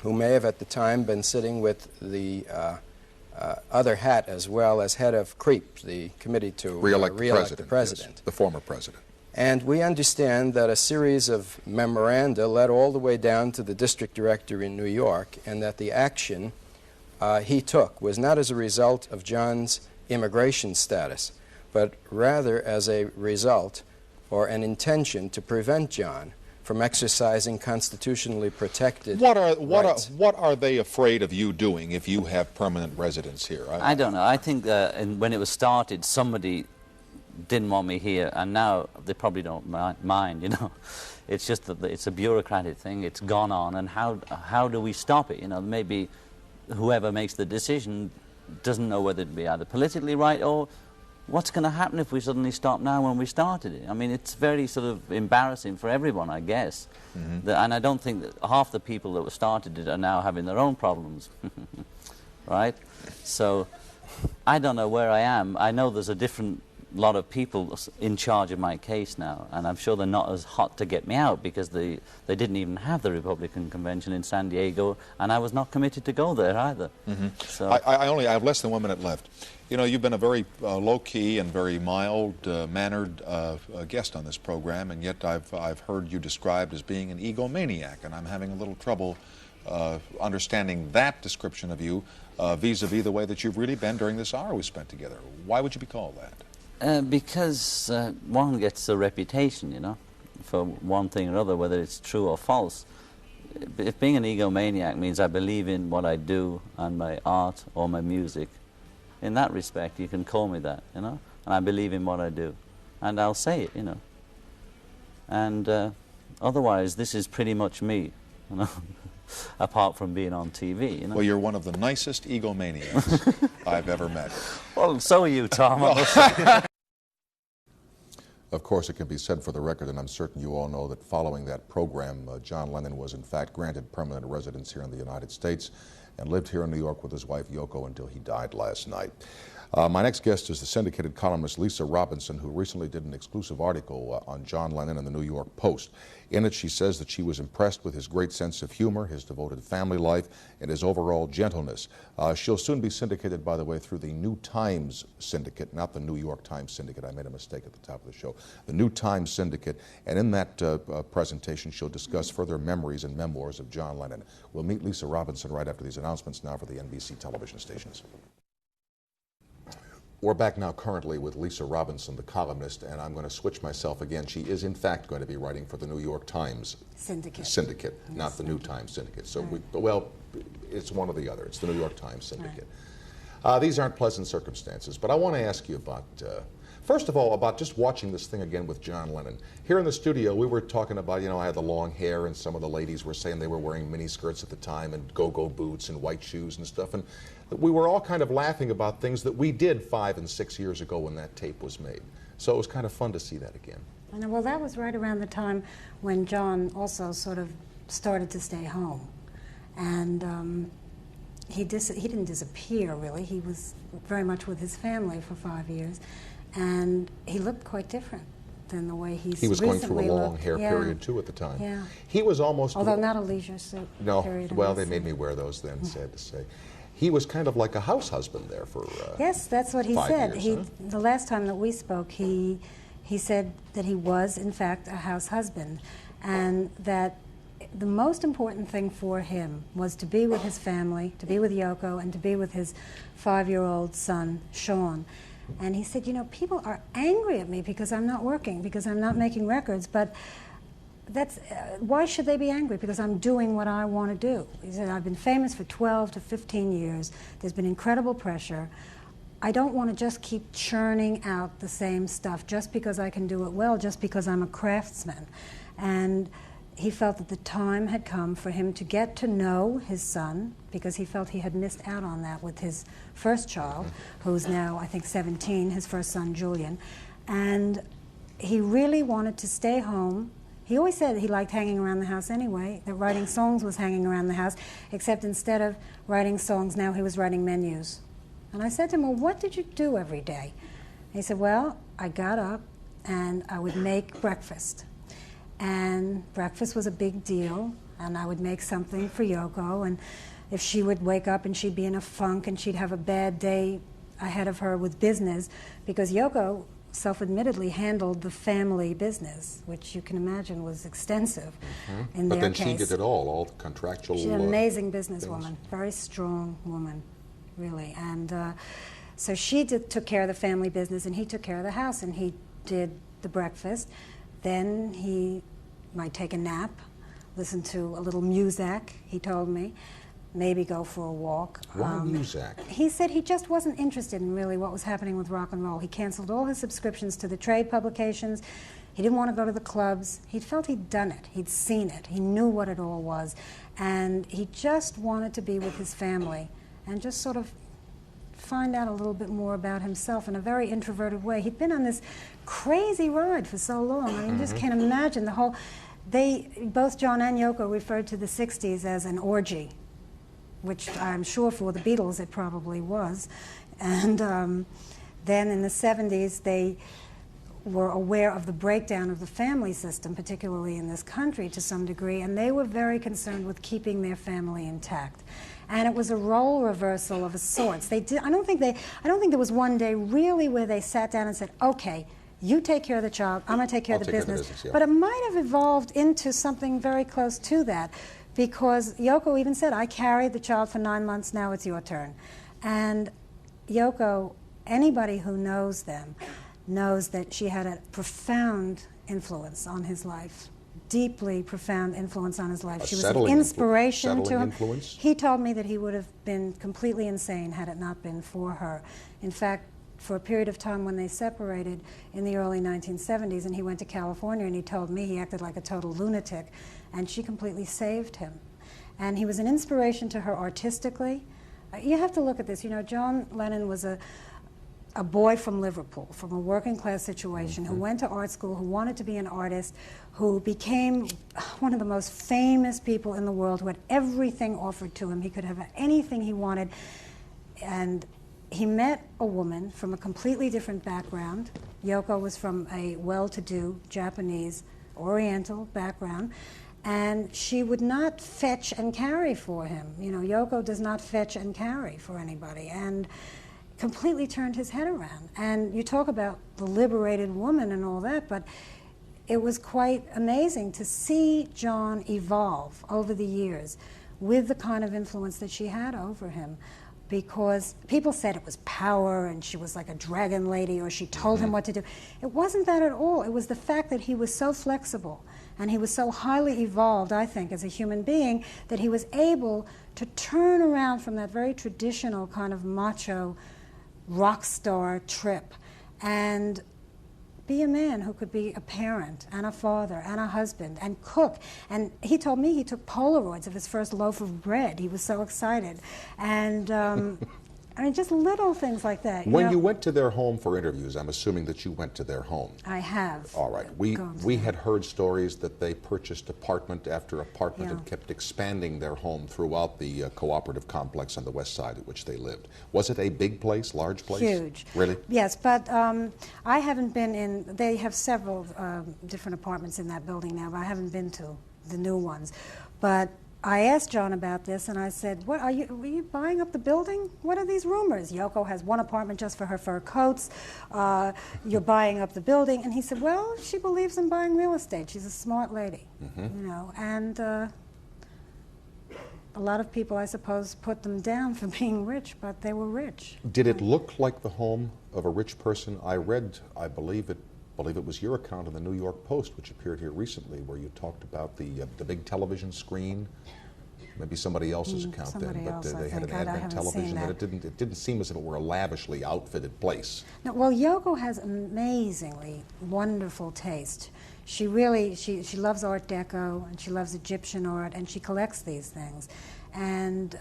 who may have at the time been sitting with the other hat as well as head of CREEP, the Committee to Re-elect the President. Yes, the former President. And we understand that a series of memoranda led all the way down to the District Director in New York, and that the action he took was not as a result of John's immigration status, but rather as a result or an intention to prevent John from exercising constitutionally protected rights. What are they afraid of you doing if you have permanent residence here? I don't know. I think when it was started, somebody didn't want me here, and now they probably don't mind, you know. It's just that it's a bureaucratic thing. It's gone on, and how do we stop it? You know, maybe whoever makes the decision doesn't know whether it be either politically right or what's going to happen if we suddenly stop now when we started it. I mean, it's very sort of embarrassing for everyone, I guess. Mm-hmm. And I don't think that half the people that started it are now having their own problems, right? So I don't know where I am. I know there's a different lot of people in charge of my case now, and I'm sure they're not as hot to get me out because they didn't even have the Republican convention in San Diego, and I was not committed to go there either. Mm-hmm. So I have less than 1 minute left. You know, you've been a very low-key and very mild-mannered guest on this program, and yet I've heard you described as being an egomaniac, and I'm having a little trouble understanding that description of you vis-a-vis the way that you've really been during this hour we spent together. Why would you be called that? Because one gets a reputation, you know, for one thing or other, whether it's true or false. If being an egomaniac means I believe in what I do and my art or my music, in that respect you can call me that, you know, and I believe in what I do, and I'll say it, you know. And otherwise this is pretty much me, you know. Apart from being on TV, you know. Well, you're one of the nicest egomaniacs I've ever met. Well, so are you, Tom. Of course, it can be said for the record, and I'm certain you all know, that following that program, John Lennon was in fact granted permanent residence here in the United States and lived here in New York with his wife Yoko until he died last night. My next guest is the syndicated columnist Lisa Robinson, who recently did an exclusive article on John Lennon in the New York Post. In it, she says that she was impressed with his great sense of humor, his devoted family life, and his overall gentleness. She'll soon be syndicated, by the way, through the New Times Syndicate, not the New York Times Syndicate. I made a mistake at the top of the show. The New Times Syndicate, and in that presentation, she'll discuss further memories and memoirs of John Lennon. We'll meet Lisa Robinson right after these announcements now for the NBC television stations. We're back now currently with Lisa Robinson, the columnist, and I'm going to switch myself again. She is, in fact, going to be writing for the New York Times Syndicate, not the New Times Syndicate. So, well, it's one or the other. It's the New York Times Syndicate. These aren't pleasant circumstances, but I want to ask you about, first of all, about just watching this thing again with John Lennon. Here in the studio, we were talking about, you know, I had the long hair, and some of the ladies were saying they were wearing mini skirts at the time and go-go boots and white shoes and stuff, and we were all kind of laughing about things that we did 5 and 6 years ago when that tape was made. So it was kind of fun to see that again. And well, that was right around the time when John also sort of started to stay home. And he didn't disappear, really. He was very much with his family for 5 years. And he looked quite different than the way he was going through a long hair period, too, at the time. Yeah. He was almost... Although not a leisure suit period. No, well, they made me wear those then, sad to say. He was kind of like a house husband there for yes, that's what he said. Years, the last time that we spoke, he said that he was, in fact, a house husband, and that the most important thing for him was to be with his family, to be with Yoko, and to be with his 5-year-old son, Sean. And he said, you know, people are angry at me because I'm not working, because I'm not making records, but that's why should they be angry? Because I'm doing what I want to do. He said, I've been famous for 12 to 15 years. There's been incredible pressure. I don't want to just keep churning out the same stuff just because I can do it well, just because I'm a craftsman. And he felt that the time had come for him to get to know his son, because he felt he had missed out on that with his first child, who's now, I think, 17, his first son, Julian. And he really wanted to stay home. He always said he liked hanging around the house anyway, that writing songs was hanging around the house, except instead of writing songs, now he was writing menus. And I said to him, well, what did you do every day? He said, well, I got up and I would make breakfast. And breakfast was a big deal, and I would make something for Yoko, and if she would wake up and she'd be in a funk and she'd have a bad day ahead of her with business, because Yoko self-admittedly handled the family business, which you can imagine was extensive in their case. But then she did it all the contractual She's an amazing businesswoman, very strong woman, really. And so she took care of the family business, and he took care of the house, and he did the breakfast. Then he might take a nap, listen to a little music, he told me, maybe go for a walk. Why music? He said he just wasn't interested in really what was happening with rock and roll. He canceled all his subscriptions to the trade publications. He didn't want to go to the clubs. He felt he'd done it. He'd seen it. He knew what it all was. And he just wanted to be with his family and just sort of find out a little bit more about himself in a very introverted way. He'd been on this crazy ride for so long. I mean, you just can't imagine the whole... Both John and Yoko referred to the 60s as an orgy, which I'm sure for the Beatles it probably was. And then in the 70s, they were aware of the breakdown of the family system, particularly in this country to some degree, and they were very concerned with keeping their family intact. And it was a role reversal of a sorts. I don't think there was one day really where they sat down and said, okay, you take care of the child, I'm going to take care of the business. But it might have evolved into something very close to that, because Yoko even said, I carried the child for 9 months, now it's your turn. And Yoko, anybody who knows them, knows that she had a profound influence on his life, deeply profound influence on his life. She was an inspiration to him. He told me that he would have been completely insane had it not been for her. In fact, for a period of time when they separated in the early 1970s, and he went to California, and he told me he acted like a total lunatic, and she completely saved him. And he was an inspiration to her artistically. You have to look at this. You know, John Lennon was a boy from Liverpool, from a working class situation, who went to art school, who wanted to be an artist, who became one of the most famous people in the world, who had everything offered to him. He could have anything he wanted. And he met a woman from a completely different background. Yoko was from a well-to-do Japanese Oriental background, and she would not fetch and carry for him. You know, Yoko does not fetch and carry for anybody, and completely turned his head around. And you talk about the liberated woman and all that, but it was quite amazing to see John evolve over the years with the kind of influence that she had over him. Because people said it was power and she was like a dragon lady or she told him what to do. It wasn't that at all. It was the fact that he was so flexible and he was so highly evolved, I think, as a human being, that he was able to turn around from that very traditional kind of macho rock star trip and be a man who could be a parent and a father and a husband and cook. And he told me he took Polaroids of his first loaf of bread. He was so excited. And I mean, just little things like that. When you went to their home for interviews, I'm assuming that you went to their home. I have. All right. We had heard stories that they purchased apartment after apartment and kept expanding their home throughout the cooperative complex on the west side at which they lived. Was it a big place, large place? Huge. Really? Yes, but I haven't been in, they have several different apartments in that building now, but I haven't been to the new ones. But I asked John about this, and I said, "What are you buying up the building? What are these rumors? Yoko has one apartment just for her fur coats. You're buying up the building." And he said, "Well, she believes in buying real estate. She's a smart lady, you know." And a lot of people, I suppose, put them down for being rich, but they were rich. Did it look like the home of a rich person? I read, I believe it was your account in the New York Post, which appeared here recently, where you talked about the big television screen. Maybe somebody else's account then, but they had an Advent television. That it didn't seem as if it were a lavishly outfitted place. No, well, Yoko has amazingly wonderful taste. She really she loves Art Deco and she loves Egyptian art and she collects these things, and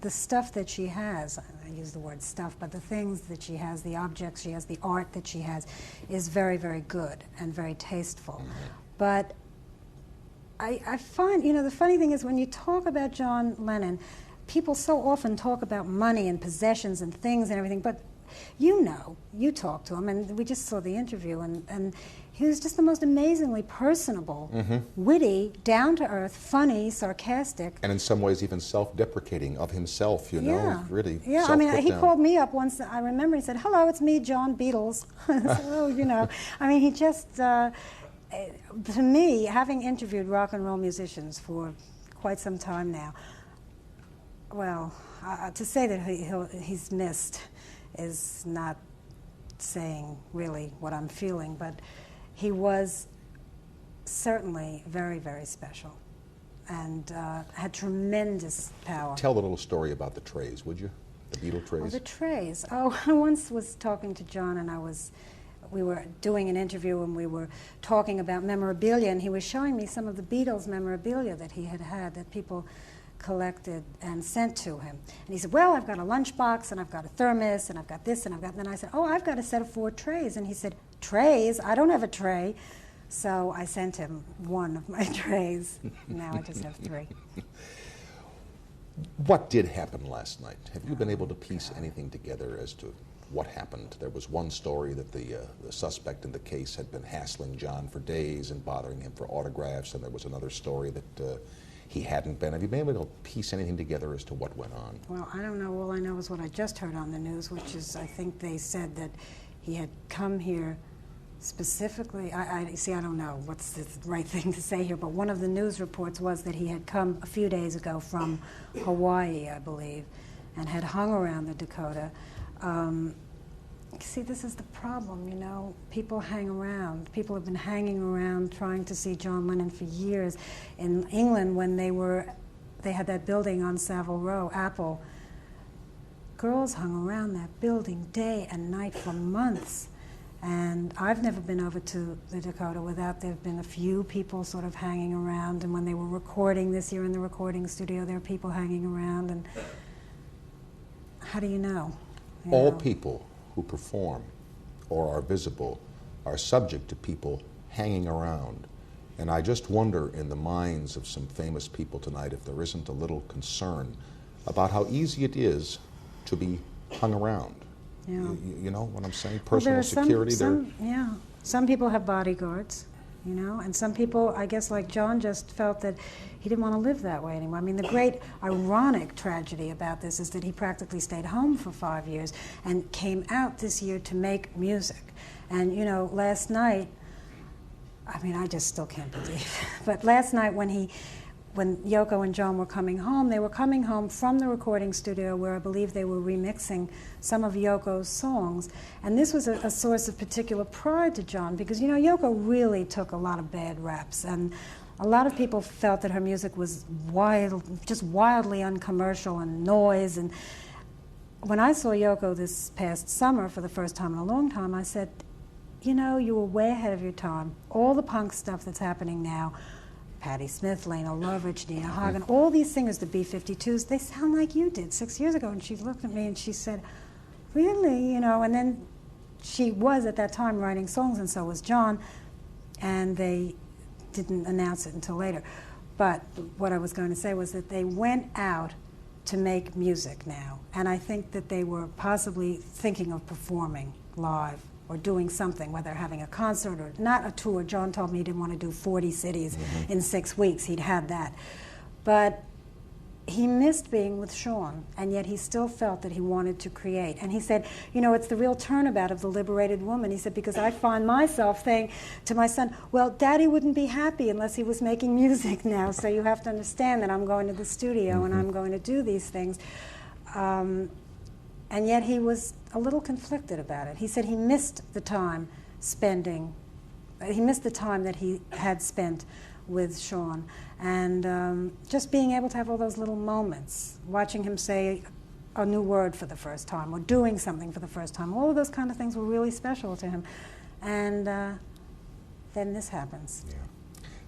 the stuff that she has, I use the word stuff, but the things that she has, the objects she has, the art that she has, is very, very good and very tasteful. But I find, you know, the funny thing is when you talk about John Lennon, people so often talk about money and possessions and things and everything, but you know, you talk to him, and we just saw the interview, and he was just the most amazingly personable, witty, down-to-earth, funny, sarcastic. And in some ways even self-deprecating of himself, you know, really. Yeah, I mean, he called me up once, I remember, he said, "Hello, it's me, John Beatles." So, you know, I mean, he just, to me, having interviewed rock and roll musicians for quite some time now, well, to say that he's missed is not saying really what I'm feeling, but he was certainly very, very special and had tremendous power. Tell the little story about the trays, would you? The Beatle trays. Oh, the trays. Oh, I once was talking to John, and we were doing an interview, and we were talking about memorabilia, and he was showing me some of the Beatles memorabilia that he had that people collected and sent to him. And he said, "Well, I've got a lunchbox, and I've got a thermos, and I've got this, and I've got..." And then I said, "Oh, I've got a set of 4 trays." And he said, "Trays? I don't have a tray." So I sent him one of my trays. Now I just have 3. What did happen last night? Have you been able to piece anything together as to what happened? There was one story that the suspect in the case had been hassling John for days and bothering him for autographs, and there was another story that he hadn't been. Have you been able to piece anything together as to what went on? Well, I don't know. All I know is what I just heard on the news, which is I think they said that he had come here specifically. I don't know what's the right thing to say here, but one of the news reports was that he had come a few days ago from Hawaii, I believe, and had hung around the Dakota. See, this is the problem, you know. People hang around. People have been hanging around trying to see John Lennon for years. In England, when they had that building on Savile Row, Apple, girls hung around that building day and night for months. And I've never been over to the Dakota without there have been a few people sort of hanging around. And when they were recording this year in the recording studio, there were people hanging around. And how do you know? All people who perform or are visible are subject to people hanging around. And I just wonder in the minds of some famous people tonight if there isn't a little concern about how easy it is to be hung around. Yeah. You know what I'm saying? Well, there Personal are security. yeah. Some people have bodyguards, you know, and some people, I guess, like John, just felt that he didn't want to live that way anymore. I mean, the great ironic tragedy about this is that he practically stayed home for 5 years and came out this year to make music. And, you know, last night, I mean, I just still can't believe, but last night when Yoko and John were coming home, they were coming home from the recording studio where I believe they were remixing some of Yoko's songs. And this was a source of particular pride to John because, you know, Yoko really took a lot of bad raps. And a lot of people felt that her music was just wildly uncommercial and noise. And when I saw Yoko this past summer for the first time in a long time, I said, you know, you were way ahead of your time. All the punk stuff that's happening now, Patti Smith, Lena Lovitch, Nina Hagen, all these singers, the B-52s, they sound like you did 6 years ago. And she looked at me and she said, really? You know, and then she was at that time writing songs, and so was John, and they didn't announce it until later. But what I was going to say was that they went out to make music now, and I think that they were possibly thinking of performing live or doing something, whether having a concert or not a tour. John told me he didn't want to do 40 cities in 6 weeks. He'd had that. But he missed being with Sean, and yet he still felt that he wanted to create. And he said, you know, it's the real turnabout of the liberated woman. He said, because I find myself saying to my son, well, Daddy wouldn't be happy unless he was making music now, so you have to understand that I'm going to the studio and I'm going to do these things. And yet he was a little conflicted about it. He said he missed the time that he had spent with Sean. And just being able to have all those little moments, watching him say a new word for the first time or doing something for the first time, all of those kind of things were really special to him. And then this happens. Yeah.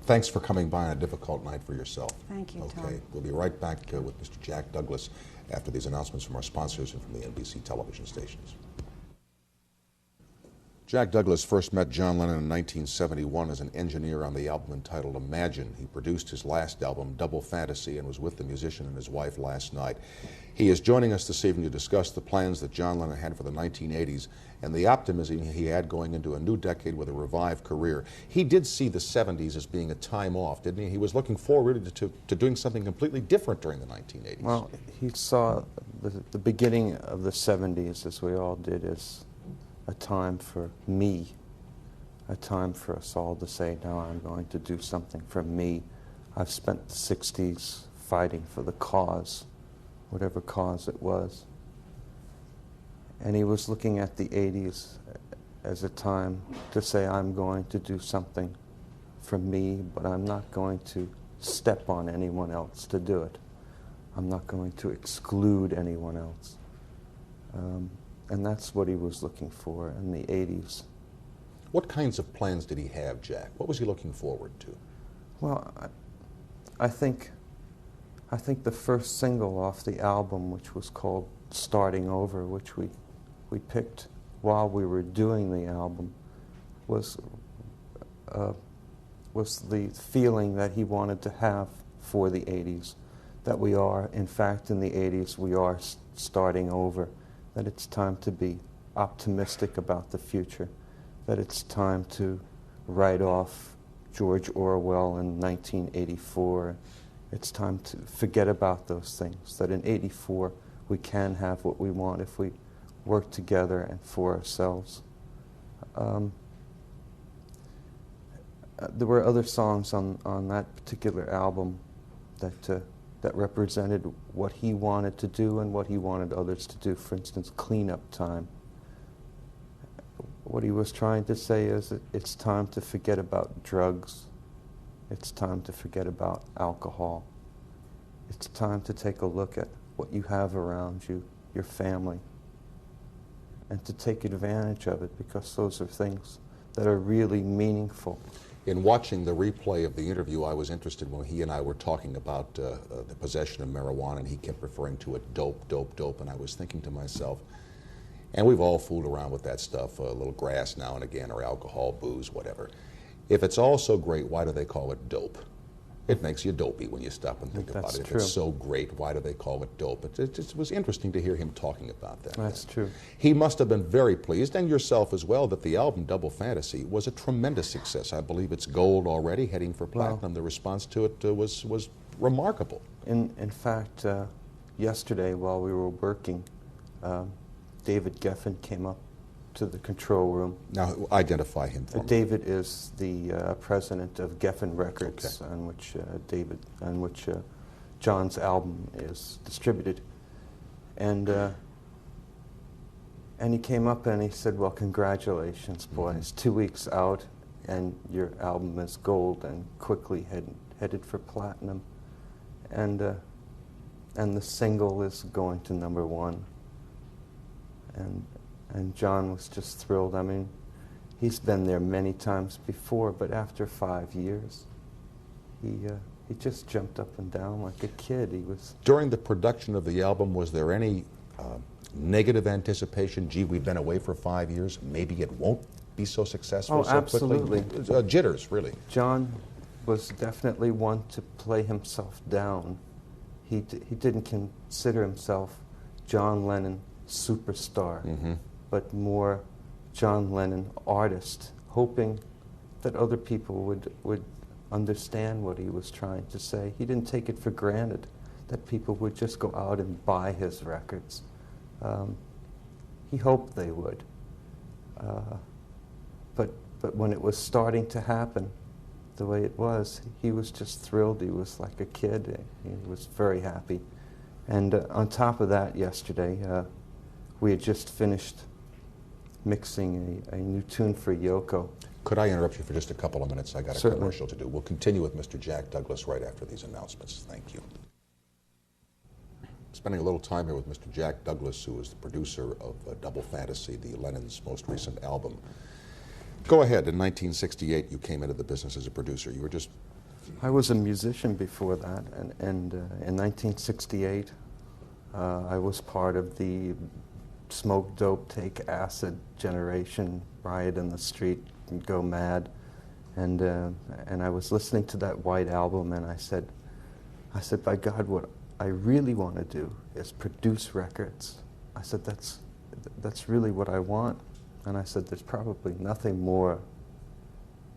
Thanks for coming by on a difficult night for yourself. Thank you, Tom. Okay, we'll be right back with Mr. Jack Douglas after these announcements from our sponsors and from the NBC television stations. Jack Douglas first met John Lennon in 1971 as an engineer on the album entitled Imagine. He produced his last album, Double Fantasy, and was with the musician and his wife last night. He is joining us this evening to discuss the plans that John Lennon had for the 1980s and the optimism he had going into a new decade with a revived career. He did see the 70s as being a time off, didn't he? He was looking forward to doing something completely different during the 1980s. Well, he saw the beginning of the 70s, as we all did, as a time for me, a time for us all to say, no, I'm going to do something for me. I've spent the 60s fighting for the cause, whatever cause it was. And he was looking at the 80s as a time to say, I'm going to do something for me, but I'm not going to step on anyone else to do it. I'm not going to exclude anyone else. And that's what he was looking for in the 80s. What kinds of plans did he have, Jack? What was he looking forward to? Well, I think the first single off the album, which was called Starting Over, which we picked while we were doing the album, was the feeling that he wanted to have for the 80s, that we are, in fact, in the 80s, we are starting over, that it's time to be optimistic about the future, that it's time to write off George Orwell in 1984. It's time to forget about those things, that in 84 we can have what we want if we work together and for ourselves. There were other songs on that particular album that represented what he wanted to do and what he wanted others to do. For instance, Cleanup Time. What he was trying to say is that it's time to forget about drugs. It's time to forget about alcohol. It's time to take a look at what you have around you, your family, and to take advantage of it, because those are things that are really meaningful. In watching the replay of the interview, I was interested when he and I were talking about the possession of marijuana, and he kept referring to it, dope, dope, dope, and I was thinking to myself, and we've all fooled around with that stuff, a little grass now and again, or alcohol, booze, whatever. If it's all so great, why do they call it dope? It makes you dopey when you stop and think about it. If it's so great, why do they call it dope? It was interesting to hear him talking about that. That's true. He must have been very pleased, and yourself as well, that the album Double Fantasy was a tremendous success. I believe it's gold already, heading for platinum. Well, the response to it was remarkable. In fact, yesterday while we were working, David Geffen came up to the control room. Now, identify him for me. David is the president of Geffen Records, okay, on which John's album is distributed, and he came up and he said, "Well, congratulations, boys! 2 weeks out, and your album is gold and quickly headed for platinum, and the single is going to #1." And John was just thrilled. I mean, he's been there many times before, but after 5 years, he just jumped up and down like a kid. He was. During the production of the album, was there any negative anticipation? Gee, we've been away for 5 years. Maybe it won't be so successful so absolutely. quickly. Jitters, really. John was definitely one to play himself down. He didn't consider himself John Lennon superstar, but more John Lennon artist, hoping that other people would understand what he was trying to say. He didn't take it for granted that people would just go out and buy his records. He hoped they would. But when it was starting to happen the way it was, he was just thrilled. He was like a kid. He was very happy. And on top of that, yesterday, we had just finished mixing a new tune for Yoko. Could I interrupt you for just a couple of minutes? I got a Certainly. Commercial to do. We'll continue with Mr. Jack Douglas right after these announcements. Thank you. Spending a little time here with Mr. Jack Douglas, who is the producer of Double Fantasy, the Lennon's most recent album. Go ahead. In 1968, you came into the business as a producer. You were just... I was a musician before that, and in 1968, I was part of the smoke, dope, take acid generation, riot in the street, and go mad, and I was listening to that White Album, and I said, by God, what I really want to do is produce records. I said, that's really what I want, and I said, there's probably nothing more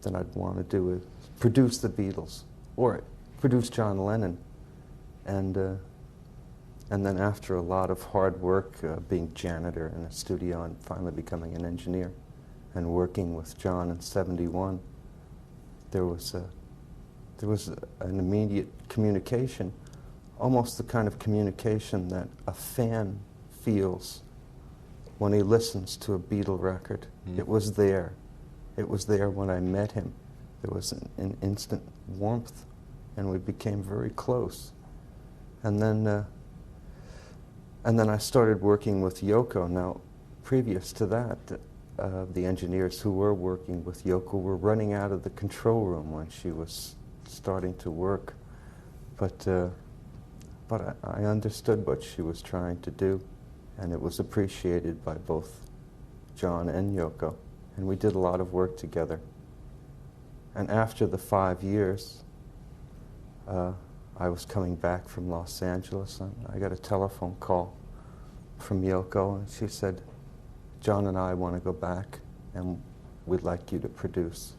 than I'd want to do is produce the Beatles or produce John Lennon, and then after a lot of hard work, being janitor in a studio and finally becoming an engineer and working with John in '71, there was an immediate communication, almost the kind of communication that a fan feels when he listens to a Beatle record. It was there. It was there when I met him. There was an instant warmth, and we became very close. And then I started working with Yoko. Now, previous to that, the engineers who were working with Yoko were running out of the control room when she was starting to work. But I understood what she was trying to do, and it was appreciated by both John and Yoko. And we did a lot of work together. And after the 5 years, I was coming back from Los Angeles, and I got a telephone call from Yoko, and she said, John and I want to go back, and we'd like you to produce.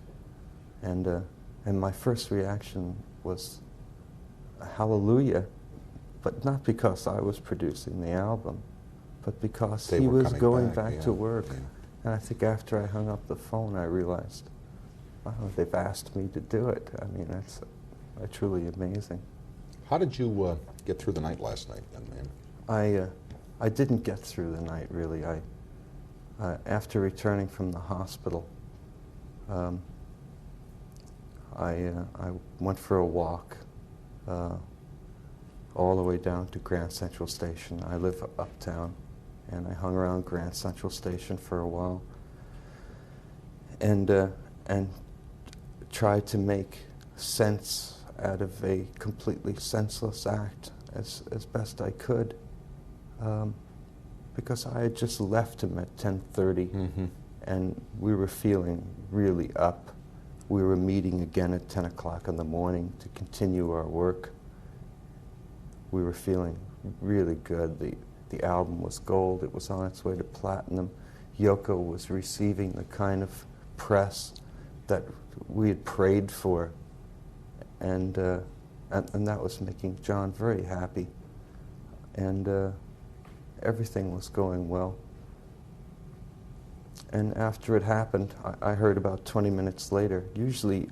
And my first reaction was, hallelujah, but not because I was producing the album, but because he was going back to work. Yeah. And I think after I hung up the phone, I realized, wow, they've asked me to do it. I mean, that's truly amazing. How did you get through the night last night, young man? I didn't get through the night, really. After returning from the hospital, I went for a walk all the way down to Grand Central Station. I live uptown, and I hung around Grand Central Station for a while, and tried to make sense out of a completely senseless act as best I could, because I had just left him at 10:30, and we were feeling really up, we were meeting again at 10 o'clock in the morning to continue our work. We were feeling really good. The album was gold. It was on its way to platinum. Yoko was receiving the kind of press that we had prayed for, and that was making John very happy. And everything was going well. And after it happened, I heard about 20 minutes later. Usually,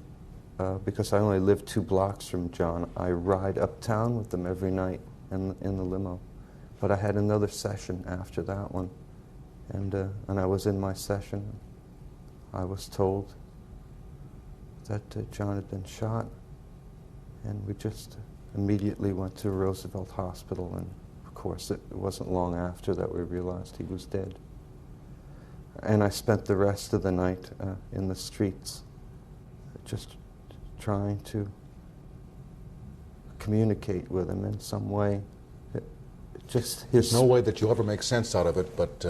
because I only live 2 blocks from John, I ride uptown with them every night in the limo. But I had another session after that one, and I was in my session. I was told that John had been shot, and we just immediately went to Roosevelt Hospital, and of course it wasn't long after that we realized he was dead. And I spent the rest of the night in the streets, just trying to communicate with him in some way. There's no way that you'll ever make sense out of it, but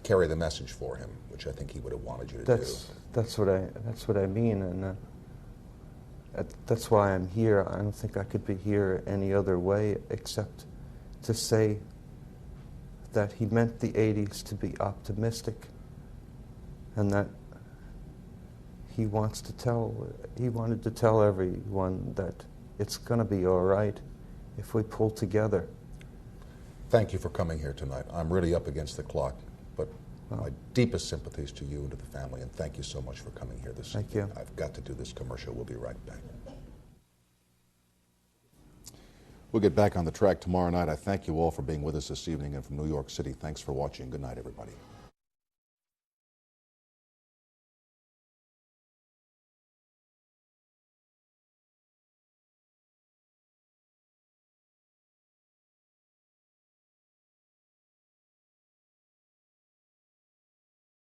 carry the message for him, which I think he would have wanted you to do. That's what I mean, and that's why I'm here. I don't think I could be here any other way except to say that he meant the 80s to be optimistic, and that he wanted to tell everyone that it's going to be all right if we pull together. Thank you for coming here tonight. I'm really up against the clock, but my deepest sympathies to you and to the family, and thank you so much for coming here this evening. Thank you. I've got to do this commercial. We'll be right back. We'll get back on the track tomorrow night. I thank you all for being with us this evening, and from New York City, thanks for watching. Good night, everybody.